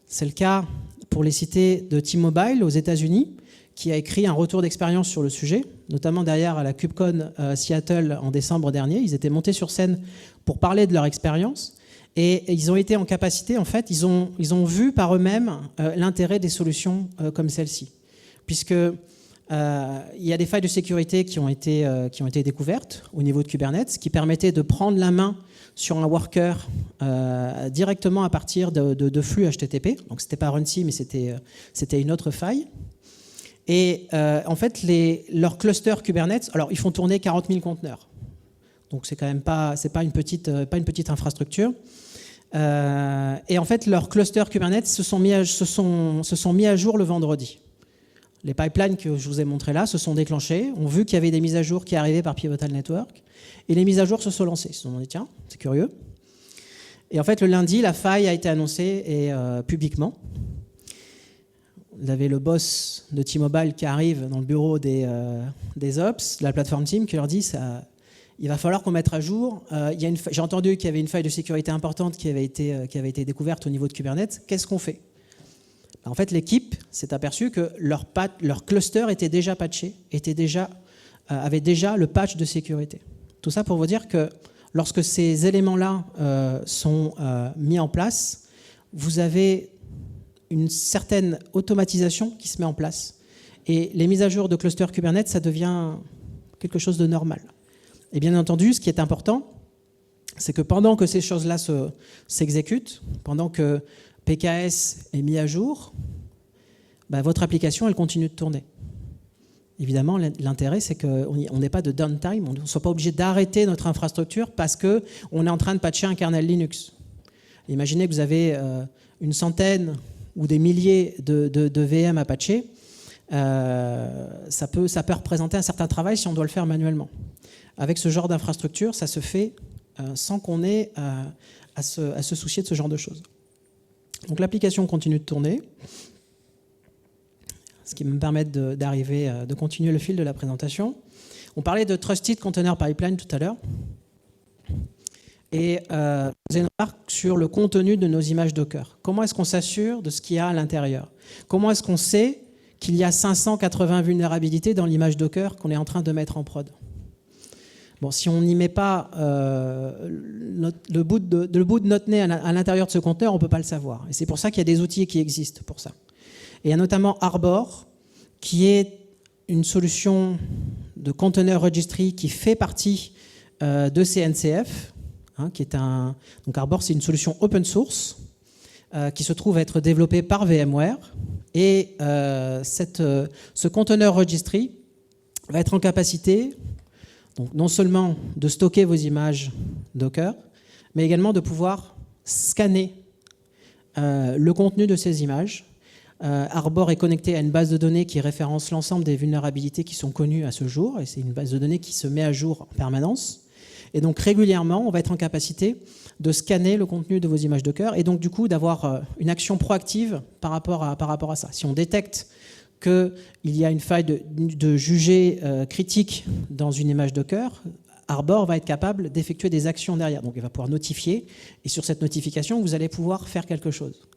C'est le cas, pour les citer, de T-Mobile aux États-Unis, qui a écrit un retour d'expérience sur le sujet, notamment derrière à la KubeCon Seattle en décembre dernier. Ils étaient montés sur scène pour parler de leur expérience et ils ont été en capacité, en fait, ils ont vu par eux-mêmes l'intérêt des solutions comme celle-ci. Puisque il y a des failles de sécurité qui ont été découvertes au niveau de Kubernetes qui permettaient de prendre la main sur un worker directement à partir de flux HTTP. Donc, ce n'était pas RunC, mais c'était une autre faille. Et en fait, leurs clusters Kubernetes, alors ils font tourner 40 000 conteneurs. Donc, c'est quand même pas une petite infrastructure. Et en fait, leurs clusters Kubernetes se sont mis à jour le vendredi. Les pipelines que je vous ai montrés là se sont déclenchés, ont vu qu'il y avait des mises à jour qui arrivaient par Pivotal Network, et les mises à jour se sont lancées. Ils se sont dit, tiens, c'est curieux. Et en fait, le lundi, la faille a été annoncée publiquement. Vous avez le boss de T-Mobile qui arrive dans le bureau des Ops, de la plateforme Team, qui leur dit il va falloir qu'on mette à jour. J'ai entendu qu'il y avait une faille de sécurité importante qui avait été découverte au niveau de Kubernetes. Qu'est-ce qu'on fait? En fait, l'équipe s'est aperçue que leur cluster était déjà patché, avait déjà le patch de sécurité. Tout ça pour vous dire que lorsque ces éléments-là sont mis en place, vous avez une certaine automatisation qui se met en place. Et les mises à jour de cluster Kubernetes, ça devient quelque chose de normal. Et bien entendu, ce qui est important, c'est que pendant que ces choses-là s'exécutent, pendant que PKS est mis à jour, votre application, elle continue de tourner. Évidemment, l'intérêt, c'est qu'on n'ait pas de downtime, on ne soit pas obligé d'arrêter notre infrastructure parce qu'on est en train de patcher un kernel Linux. Imaginez que vous avez une centaine ou des milliers de VM à patcher, ça peut représenter un certain travail si on doit le faire manuellement. Avec ce genre d'infrastructure, ça se fait sans qu'on ait à se soucier de ce genre de choses. Donc l'application continue de tourner, ce qui me permet de continuer le fil de la présentation. On parlait de Trusted Container Pipeline tout à l'heure. Et vous avez une remarque sur le contenu de nos images Docker. Comment est-ce qu'on s'assure de ce qu'il y a à l'intérieur? Comment est-ce qu'on sait qu'il y a 580 vulnérabilités dans l'image Docker qu'on est en train de mettre en prod? Bon, si on n'y met pas le bout de notre nez à l'intérieur de ce conteneur, on ne peut pas le savoir. Et c'est pour ça qu'il y a des outils qui existent pour ça. Et il y a notamment Arbor, qui est une solution de container registry qui fait partie de CNCF. Donc Arbor, c'est une solution open source qui se trouve être développée par VMware. Et ce container registry va être en capacité, donc, non seulement de stocker vos images Docker, mais également de pouvoir scanner le contenu de ces images. Arbor est connecté à une base de données qui référence l'ensemble des vulnérabilités qui sont connues à ce jour, et c'est une base de données qui se met à jour en permanence. Et donc régulièrement, on va être en capacité de scanner le contenu de vos images Docker et donc du coup d'avoir une action proactive par rapport à ça. Si on détecte qu'il y a une faille de jugé critique dans une image Docker, Arbor va être capable d'effectuer des actions derrière. Donc il va pouvoir notifier et sur cette notification, vous allez pouvoir faire quelque chose.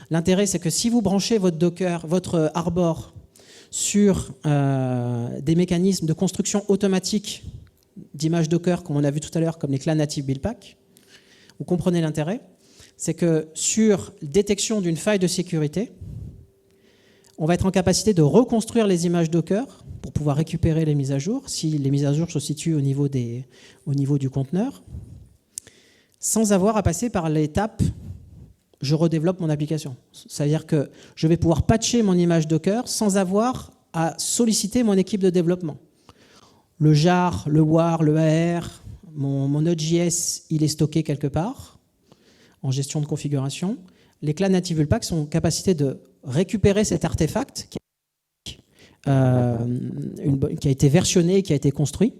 L'intérêt, c'est que si vous branchez votre Docker, votre Arbor sur des mécanismes de construction automatique d'images Docker, comme on a vu tout à l'heure, comme les Cloud Native Build Pack, vous comprenez l'intérêt, c'est que sur détection d'une faille de sécurité, on va être en capacité de reconstruire les images Docker pour pouvoir récupérer les mises à jour, si les mises à jour se situent au niveau du conteneur, sans avoir à passer par l'étape « je redéveloppe mon application ». C'est-à-dire que je vais pouvoir patcher mon image Docker sans avoir à solliciter mon équipe de développement. Le jar, le war, le AR, mon Node.js, il est stocké quelque part en gestion de configuration. Les Cloud Native Build Pack sont en capacité de récupérer cet artefact qui a été versionné, qui a été construit,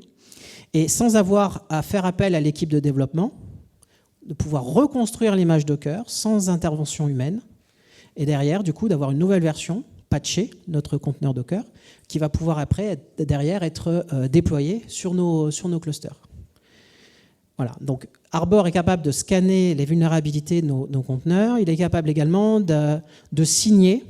et sans avoir à faire appel à l'équipe de développement, de pouvoir reconstruire l'image Docker sans intervention humaine, et derrière, du coup, d'avoir une nouvelle version patchée, notre conteneur Docker, qui va pouvoir après, derrière, être déployé sur nos clusters. Voilà, donc Arbor est capable de scanner les vulnérabilités de nos conteneurs. Il est capable également de signer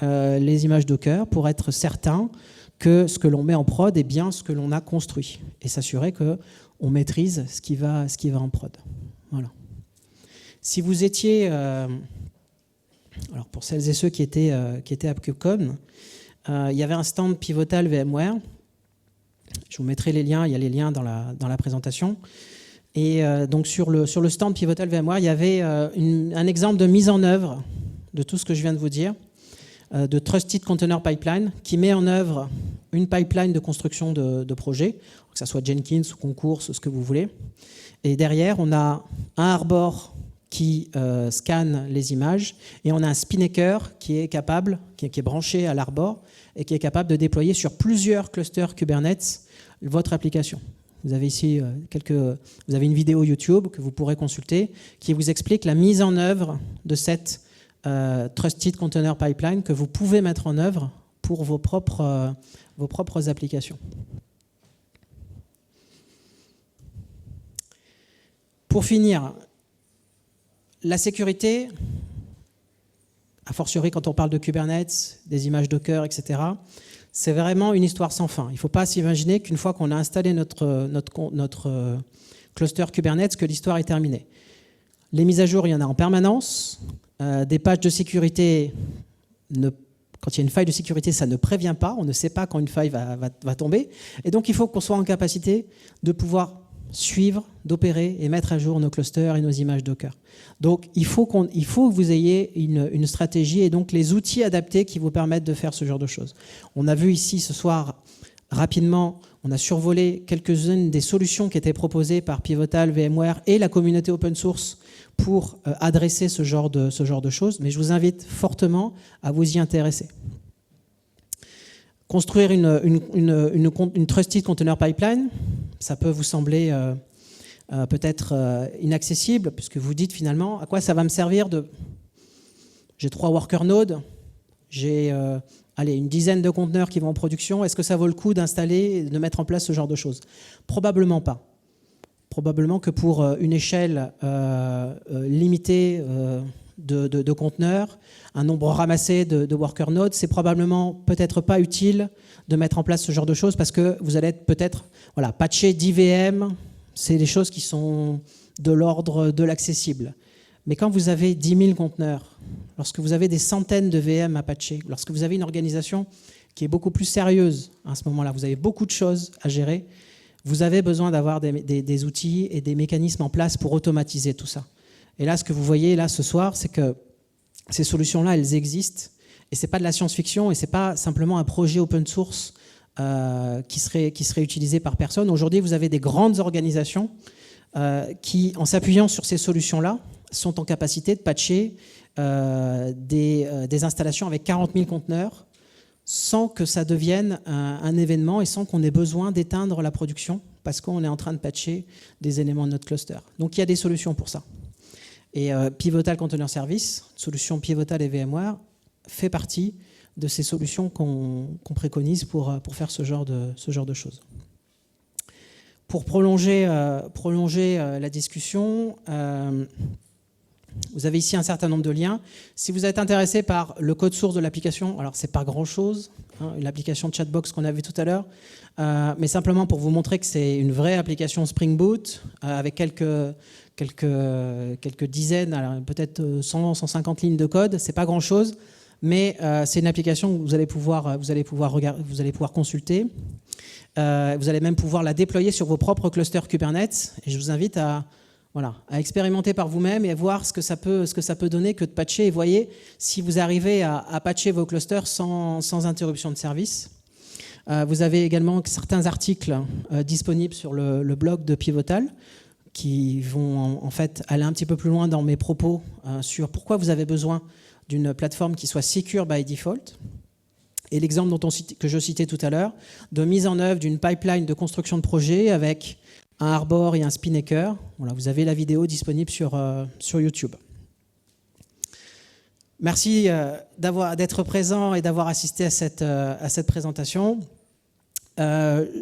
les images Docker pour être certain que ce que l'on met en prod est bien ce que l'on a construit et s'assurer qu'on maîtrise ce qui va en prod. Voilà. Si vous étiez, alors pour celles et ceux qui étaient à KubeCon, il y avait un stand Pivotal VMware. Je vous mettrai les liens, il y a les liens dans la présentation. Et donc sur le stand Pivotal VMware, il y avait un exemple de mise en œuvre de tout ce que je viens de vous dire, de Trusted Container Pipeline, qui met en œuvre une pipeline de construction de projets, que ce soit Jenkins ou Concourse, ce que vous voulez. Et derrière, on a un Arbor qui scanne les images, et on a un Spinnaker qui est capable, qui est branché à l'Arbor, et qui est capable de déployer sur plusieurs clusters Kubernetes votre application. Vous avez ici vous avez une vidéo YouTube que vous pourrez consulter qui vous explique la mise en œuvre de cette Trusted Container Pipeline que vous pouvez mettre en œuvre pour vos propres applications. Pour finir, la sécurité, a fortiori quand on parle de Kubernetes, des images Docker, etc., c'est vraiment une histoire sans fin. Il ne faut pas s'imaginer qu'une fois qu'on a installé notre cluster Kubernetes, que l'histoire est terminée. Les mises à jour, il y en a en permanence. Des patchs de sécurité, quand il y a une faille de sécurité, ça ne prévient pas. On ne sait pas quand une faille va tomber. Et donc, il faut qu'on soit en capacité de pouvoir suivre, d'opérer et mettre à jour nos clusters et nos images Docker. Donc, il faut que vous ayez une stratégie et donc les outils adaptés qui vous permettent de faire ce genre de choses. On a vu ici ce soir, rapidement, on a survolé quelques-unes des solutions qui étaient proposées par Pivotal, VMware et la communauté open source pour adresser ce genre de choses, mais je vous invite fortement à vous y intéresser. Construire une Trusted Container Pipeline, ça peut vous sembler peut-être inaccessible, puisque vous dites finalement, à quoi ça va me servir J'ai 3 worker nodes, j'ai une dizaine de conteneurs qui vont en production, est-ce que ça vaut le coup d'installer et de mettre en place ce genre de choses? Probablement pas. Probablement que pour une échelle limitée de conteneurs, un nombre ramassé de worker nodes, c'est probablement peut-être pas utile de mettre en place ce genre de choses parce que vous allez être peut-être patcher 10 VM, c'est des choses qui sont de l'ordre de l'accessible. Mais quand vous avez 10 000 conteneurs, lorsque vous avez des centaines de VM à patcher, lorsque vous avez une organisation qui est beaucoup plus sérieuse à ce moment-là, vous avez beaucoup de choses à gérer, vous avez besoin d'avoir des outils et des mécanismes en place pour automatiser tout ça. Et là, ce que vous voyez là ce soir, c'est que ces solutions-là, elles existent. Et ce n'est pas de la science-fiction et ce n'est pas simplement un projet open source qui serait utilisé par personne. Aujourd'hui, vous avez des grandes organisations qui, en s'appuyant sur ces solutions-là, sont en capacité de patcher des installations avec 40 000 conteneurs sans que ça devienne un événement et sans qu'on ait besoin d'éteindre la production parce qu'on est en train de patcher des éléments de notre cluster. Donc il y a des solutions pour ça. Et Pivotal Container Service, solution Pivotal et VMware, fait partie de ces solutions qu'on préconise pour faire ce genre de choses. Pour prolonger la discussion, vous avez ici un certain nombre de liens. Si vous êtes intéressé par le code source de l'application, alors c'est pas grand-chose, l'application Chatbox qu'on a vue tout à l'heure, mais simplement pour vous montrer que c'est une vraie application Spring Boot avec quelques dizaines, peut-être 100, 150 lignes de code. C'est pas grand-chose, mais c'est une application que vous allez pouvoir consulter. Vous allez même pouvoir la déployer sur vos propres clusters Kubernetes. Et je vous invite à expérimenter par vous-même et à voir ce que ça peut donner que de patcher. Et voyez si vous arrivez à patcher vos clusters sans interruption de service. Vous avez également certains articles disponibles sur le blog de Pivotal qui vont en fait aller un petit peu plus loin dans mes propos sur pourquoi vous avez besoin d'une plateforme qui soit secure by default. Et l'exemple que je citais tout à l'heure, de mise en œuvre d'une pipeline de construction de projet avec un Arbor et un Spinnaker. Voilà, vous avez la vidéo disponible sur YouTube. Merci d'être présent et d'avoir assisté à cette présentation.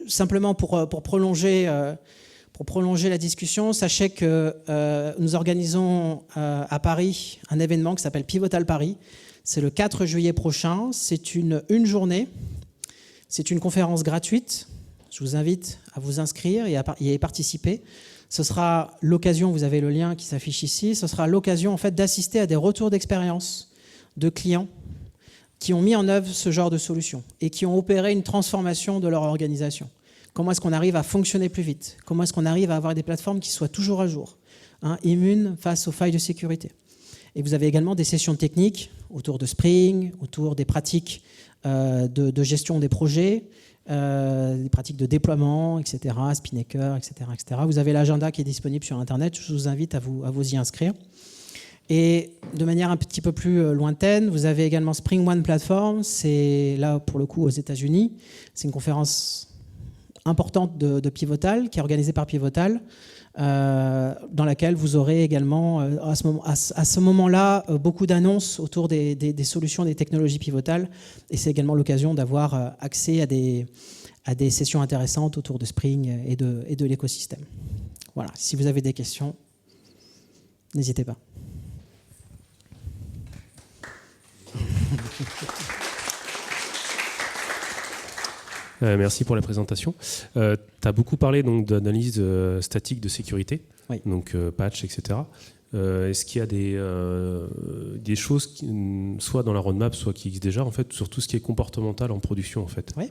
Simplement pour prolonger la discussion, sachez que nous organisons à Paris un événement qui s'appelle Pivotal Paris. C'est le 4 juillet prochain. C'est une journée. C'est une conférence gratuite. Je vous invite à vous inscrire et à y participer. Ce sera l'occasion, vous avez le lien qui s'affiche ici, ce sera l'occasion en fait d'assister à des retours d'expérience de clients qui ont mis en œuvre ce genre de solution et qui ont opéré une transformation de leur organisation. Comment est-ce qu'on arrive à fonctionner plus vite? Comment est-ce qu'on arrive à avoir des plateformes qui soient toujours à jour, immunes face aux failles de sécurité? Et vous avez également des sessions techniques autour de Spring, autour des pratiques de gestion des projets, des pratiques de déploiement, etc., Spinnaker, etc., etc. Vous avez l'agenda qui est disponible sur Internet. Je vous invite à vous y inscrire. Et de manière un petit peu plus lointaine, vous avez également Spring One Platform. C'est là, pour le coup, aux États-Unis. C'est une conférence importante de Pivotal, qui est organisée par Pivotal, dans laquelle vous aurez également, à ce moment-là, beaucoup d'annonces autour des solutions, des technologies Pivotal. Et c'est également l'occasion d'avoir accès à des sessions intéressantes autour de Spring et de l'écosystème. Voilà, si vous avez des questions, n'hésitez pas. Merci pour la présentation. Tu as beaucoup parlé donc d'analyse statique de sécurité, oui. Donc patch, etc. Est-ce qu'il y a des choses soit dans la roadmap, soit qui existent déjà, en fait, sur tout ce qui est comportemental en production, en fait? Oui.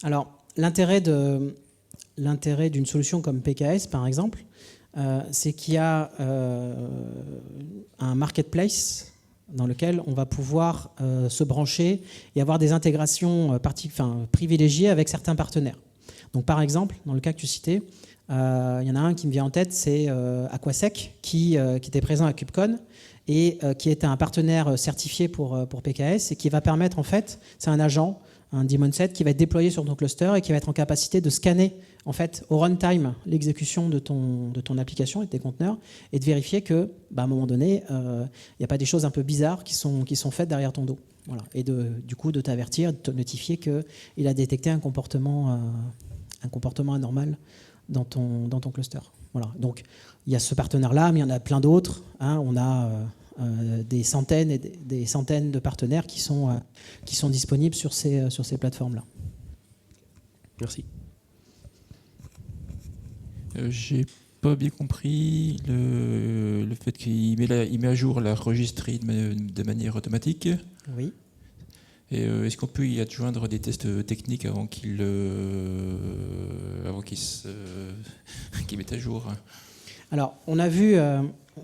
Alors, l'intérêt d'une solution comme PKS, par exemple, c'est qu'il y a un marketplace dans lequel on va pouvoir se brancher et avoir des intégrations privilégiées avec certains partenaires. Donc, par exemple, dans le cas que tu citais, il y en a un qui me vient en tête, c'est Aquasec, qui était présent à KubeCon et qui est un partenaire certifié pour PKS et qui va permettre, en fait, c'est un agent, un daemon set qui va être déployé sur ton cluster et qui va être en capacité de scanner en fait au runtime l'exécution de ton application et de tes conteneurs et de vérifier que, à un moment donné, il n'y a pas des choses un peu bizarres qui sont faites derrière ton dos. Voilà. Et du coup de t'avertir, de te notifier qu'il a détecté un comportement anormal dans ton cluster. Voilà. Donc il y a ce partenaire-là, mais il y en a plein d'autres. On a des centaines et des centaines de partenaires qui sont disponibles sur ces plateformes-là. Merci. J'ai pas bien compris le fait qu'il met à jour la registry de manière automatique. Oui. Et est-ce qu'on peut y adjoindre des tests techniques avant qu'il mette à jour? Alors, on a vu,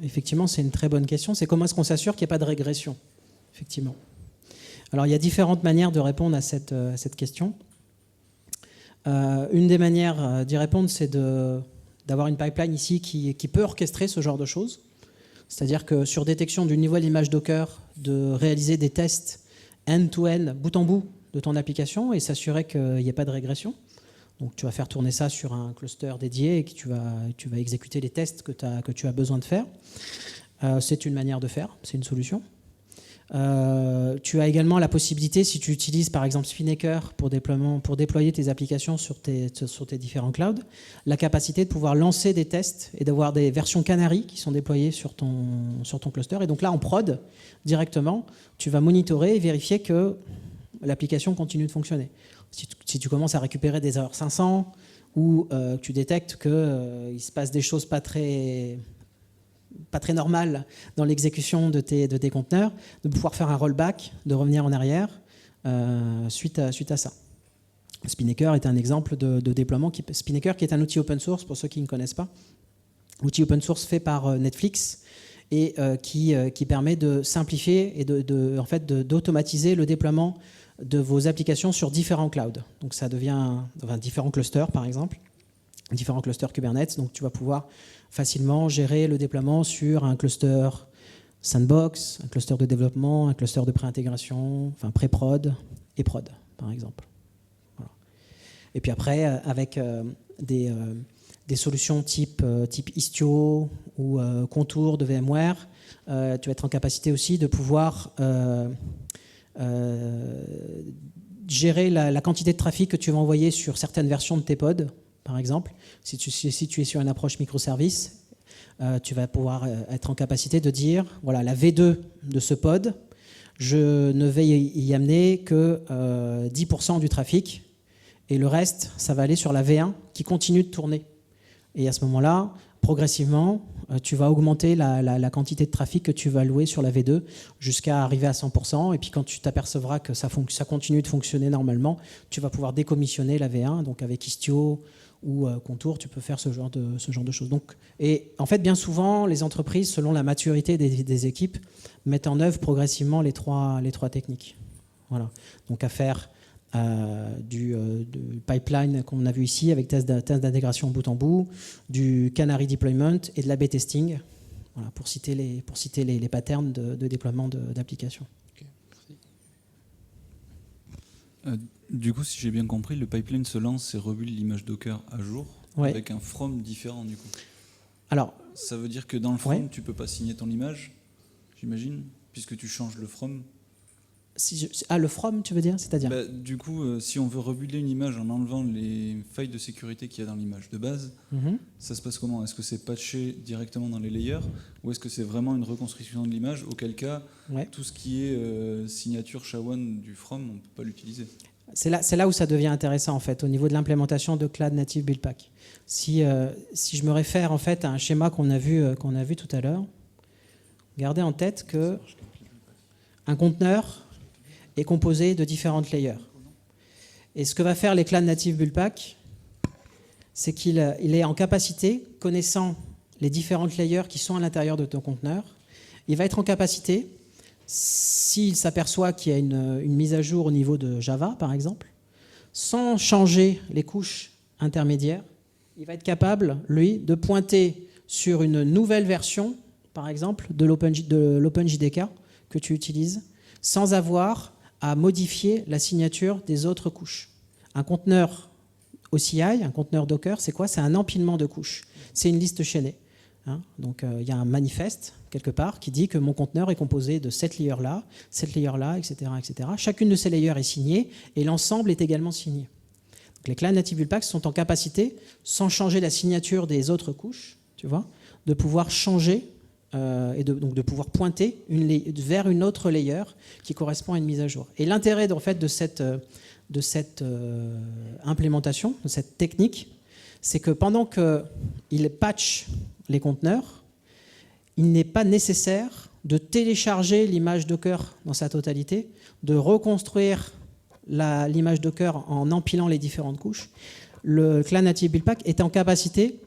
effectivement, c'est une très bonne question, c'est comment est-ce qu'on s'assure qu'il n'y a pas de régression, effectivement. Alors, il y a différentes manières de répondre à cette question. Une des manières d'y répondre, c'est d'avoir une pipeline ici qui peut orchestrer ce genre de choses. C'est-à-dire que sur détection du niveau d'image Docker, de réaliser des tests end-to-end, bout en bout de ton application et s'assurer qu'il n'y ait pas de régression. Donc tu vas faire tourner ça sur un cluster dédié et que tu vas exécuter les tests que tu as besoin de faire. C'est une manière de faire, c'est une solution. Tu as également la possibilité, si tu utilises par exemple Spinnaker pour déployer tes applications sur tes différents clouds, la capacité de pouvoir lancer des tests et d'avoir des versions Canary qui sont déployées sur ton cluster. Et donc là, en prod, directement, tu vas monitorer et vérifier que l'application continue de fonctionner. Si tu commences à récupérer des erreurs 500 ou tu détectes qu'il se passe des choses pas très normales dans l'exécution de tes conteneurs, de pouvoir faire un rollback, de revenir en arrière suite à ça. Spinnaker est un exemple de déploiement. Spinnaker qui est un outil open source pour ceux qui ne connaissent pas. Outil open source fait par Netflix et qui permet de simplifier et d'automatiser le déploiement de vos applications sur différents clouds. Donc ça devient différents clusters par exemple, différents clusters Kubernetes. Donc tu vas pouvoir facilement gérer le déploiement sur un cluster sandbox, un cluster de développement, un cluster de pré-intégration, enfin pré-prod et prod par exemple. Voilà. Et puis après, avec des solutions type Istio ou Contour de VMware, tu vas être en capacité aussi de pouvoir gérer la quantité de trafic que tu vas envoyer sur certaines versions de tes pods, par exemple. Si tu es sur une approche microservice, tu vas pouvoir être en capacité de dire, voilà, la V2 de ce pod, je ne vais y amener que 10% du trafic, et le reste, ça va aller sur la V1 qui continue de tourner. Et à ce moment-là, progressivement, tu vas augmenter la quantité de trafic que tu vas allouer sur la V2 jusqu'à arriver à 100%. Et puis quand tu t'apercevras que ça continue de fonctionner normalement, tu vas pouvoir décommissionner la V1. Donc avec Istio ou Contour, tu peux faire ce genre de choses. Donc, et en fait, bien souvent, les entreprises, selon la maturité des équipes, mettent en œuvre progressivement les trois techniques. Voilà. Donc à faire du pipeline qu'on a vu ici avec test d'intégration bout en bout, du Canary deployment et de l'A/B testing. Voilà, pour citer les patterns de déploiement d'applications. Du coup, si j'ai bien compris, le pipeline se lance et rebuild l'image Docker à jour avec un from différent du coup. Alors, ça veut dire que dans le from, tu peux pas signer ton image, j'imagine, puisque tu changes le from. Le from, tu veux dire, c'est-à-dire du coup, si on veut rebuilder une image en enlevant les failles de sécurité qu'il y a dans l'image de base, ça se passe comment? Est-ce que c'est patché directement dans les layers ou est-ce que c'est vraiment une reconstruction de l'image, auquel cas tout ce qui est signature SHA-1 du from, on ne peut pas l'utiliser? C'est là où ça devient intéressant en fait, au niveau de l'implémentation de Cloud Native Build Pack. Si je me réfère en fait à un schéma qu'on a vu tout à l'heure, gardez en tête que un conteneur est composé de différentes layers. Et ce que va faire les Cloud Native Build Pack, c'est qu'il est en capacité, connaissant les différentes layers qui sont à l'intérieur de ton conteneur, il va être en capacité, s'il s'aperçoit qu'il y a une mise à jour au niveau de Java, par exemple, sans changer les couches intermédiaires, il va être capable, lui, de pointer sur une nouvelle version, par exemple, de l'OpenJDK que tu utilises, sans avoir à modifier la signature des autres couches. Un conteneur OCI, un conteneur Docker, c'est quoi? C'est un empilement de couches. C'est une liste chaînée. Donc il y a un manifeste quelque part qui dit que mon conteneur est composé de cette layer-là, etc., etc. Chacune de ces layers est signée et l'ensemble est également signé. Donc, les Cloud Native Build Packs sont en capacité, sans changer la signature des autres couches, tu vois, de pouvoir changer et donc de pouvoir pointer vers une autre layer qui correspond à une mise à jour. Et l'intérêt en fait, de cette implémentation, de cette technique, c'est que pendant qu'il patch les conteneurs, il n'est pas nécessaire de télécharger l'image Docker dans sa totalité, de reconstruire l'image Docker en empilant les différentes couches. Le Cloud Native Build Pack est en capacité,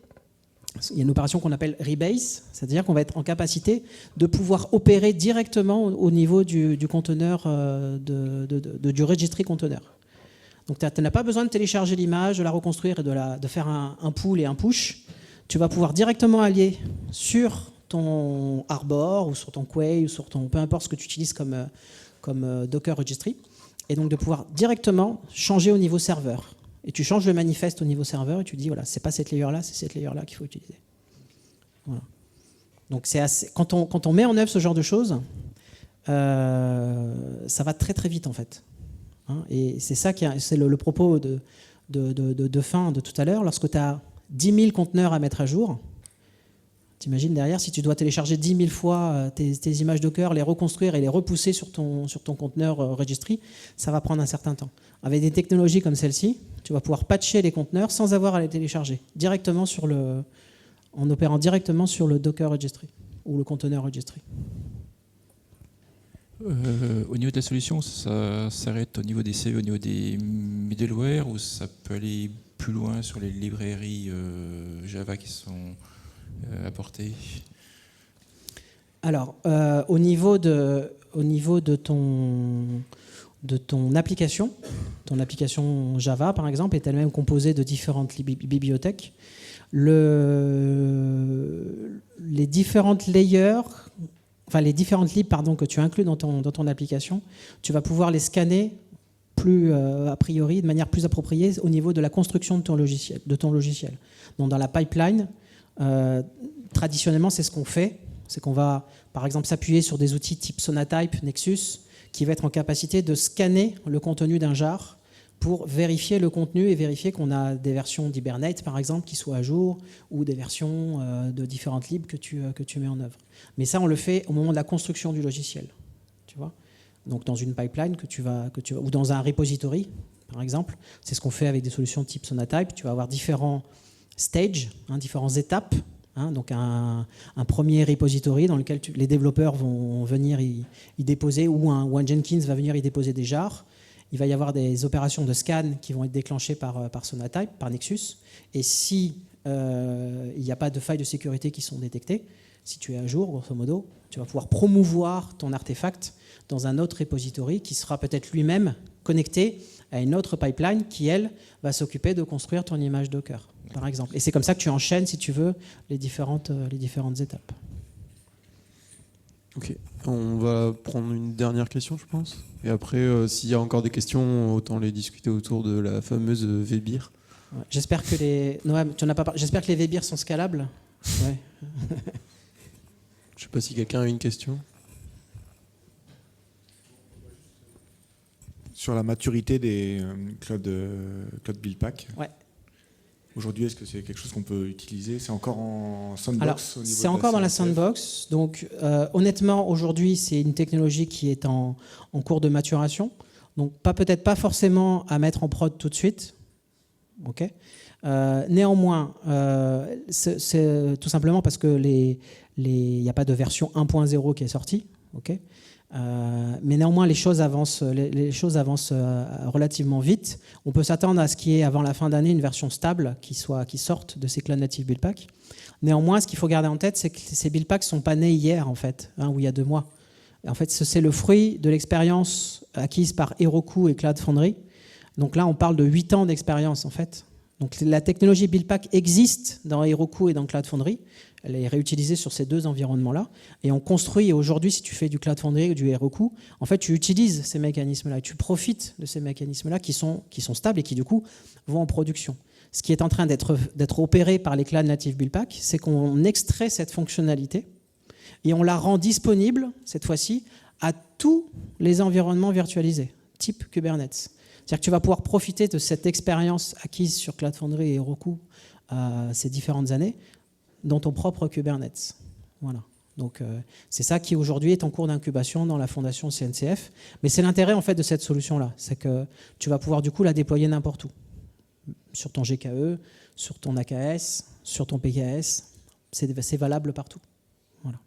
il y a une opération qu'on appelle rebase, c'est-à-dire qu'on va être en capacité de pouvoir opérer directement au niveau du conteneur, du registry conteneur. Donc tu n'as pas besoin de télécharger l'image, de la reconstruire et de faire un pull et un push. Tu vas pouvoir directement aller sur ton Arbor ou sur ton Quay ou sur ton peu importe ce que tu utilises comme Docker Registry, et donc de pouvoir directement changer au niveau serveur. Et tu changes le manifeste au niveau serveur et tu dis voilà, c'est pas cette layer là, c'est cette layer là qu'il faut utiliser. Voilà. Donc c'est assez, quand on met en œuvre ce genre de choses, ça va très très vite en fait. Et c'est ça c'est le propos de fin de tout à l'heure. Lorsque tu as 10 000 conteneurs à mettre à jour, t'imagines derrière, si tu dois télécharger 10 000 fois tes images Docker, les reconstruire et les repousser sur ton conteneur registry, ça va prendre un certain temps. Avec des technologies comme celle-ci, tu vas pouvoir patcher les conteneurs sans avoir à les télécharger, directement en opérant directement sur le Docker registry ou le conteneur registry. Au niveau de la solution, ça s'arrête au niveau des CV, au niveau des middleware, ou ça peut aller plus loin sur les librairies Java qui sont apportées? Alors, au niveau de ton application Java, par exemple, est elle-même composée de différentes bibliothèques. Les différentes layers, enfin les différentes libs que tu inclus dans ton application, tu vas pouvoir les scanner a priori, de manière plus appropriée au niveau de la construction de ton logiciel. Donc dans la pipeline, traditionnellement, c'est ce qu'on fait, c'est qu'on va, par exemple, s'appuyer sur des outils type Sonatype, Nexus, qui va être en capacité de scanner le contenu d'un jar pour vérifier le contenu et vérifier qu'on a des versions d'Hibernate, par exemple, qui soient à jour, ou des versions de différentes libs que tu mets en œuvre. Mais ça, on le fait au moment de la construction du logiciel. Tu vois ? Donc dans une pipeline ou dans un repository, par exemple, c'est ce qu'on fait avec des solutions type Sonatype. Tu vas avoir différents stages, différentes étapes. Donc un premier repository dans lequel les développeurs vont venir y déposer, ou un Jenkins va venir y déposer des jars. Il va y avoir des opérations de scan qui vont être déclenchées par Sonatype, par Nexus. Et si il n'y a pas de failles de sécurité qui sont détectées, si tu es à jour, grosso modo, tu vas pouvoir promouvoir ton artefact dans un autre repository qui sera peut-être lui-même connecté à une autre pipeline qui, elle, va s'occuper de construire ton image Docker, par exemple. Et c'est comme ça que tu enchaînes, si tu veux, les différentes étapes. Ok, on va prendre une dernière question, je pense. Et après, s'il y a encore des questions, autant les discuter autour de la fameuse VBIR. Ouais. J'espère que les Noam, tu en as pas J'espère que les VBIR sont scalables. Ouais. Je sais pas si quelqu'un a une question. Sur la maturité des cloud BuildPack. Ouais. Aujourd'hui, est-ce que c'est quelque chose qu'on peut utiliser? C'est encore en sandbox? Alors, c'est encore dans la sandbox. Donc, honnêtement, aujourd'hui, c'est une technologie qui est en cours de maturation. Donc, peut-être pas forcément à mettre en prod tout de suite. Ok. Néanmoins, c'est tout simplement parce que il n'y a pas de version 1.0 qui est sortie. Ok. Mais néanmoins, les choses avancent relativement vite. On peut s'attendre à ce qu'il y ait avant la fin d'année une version stable qui sorte de ces Cloud Native BuildPack. Néanmoins, ce qu'il faut garder en tête, c'est que ces BuildPacks ne sont pas nés hier, en fait, ou il y a 2 mois. En fait, c'est le fruit de l'expérience acquise par Heroku et Cloud Foundry. Donc là, on parle de 8 ans d'expérience, en fait. Donc la technologie BuildPack existe dans Heroku et dans Cloud Foundry. Elle est réutilisée sur ces 2 environnements-là. Et on construit, et aujourd'hui, si tu fais du Cloud Foundry ou du Heroku, en fait, tu utilises ces mécanismes-là et tu profites de ces mécanismes-là qui sont stables et qui, du coup, vont en production. Ce qui est en train d'être opéré par les Cloud Native BuildPack, c'est qu'on extrait cette fonctionnalité et on la rend disponible, cette fois-ci, à tous les environnements virtualisés, type Kubernetes. C'est-à-dire que tu vas pouvoir profiter de cette expérience acquise sur Cloud Foundry et Heroku ces différentes années dans ton propre Kubernetes. Voilà. Donc c'est ça qui aujourd'hui est en cours d'incubation dans la fondation CNCF. Mais c'est l'intérêt en fait de cette solution-là, c'est que tu vas pouvoir du coup la déployer n'importe où, sur ton GKE, sur ton AKS, sur ton PKS. C'est valable partout. Voilà.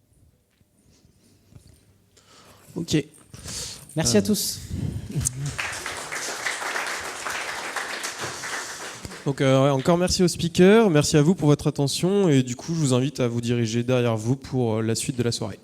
Ok. Merci à tous. Donc encore merci aux speakers, merci à vous pour votre attention et du coup je vous invite à vous diriger derrière vous pour la suite de la soirée.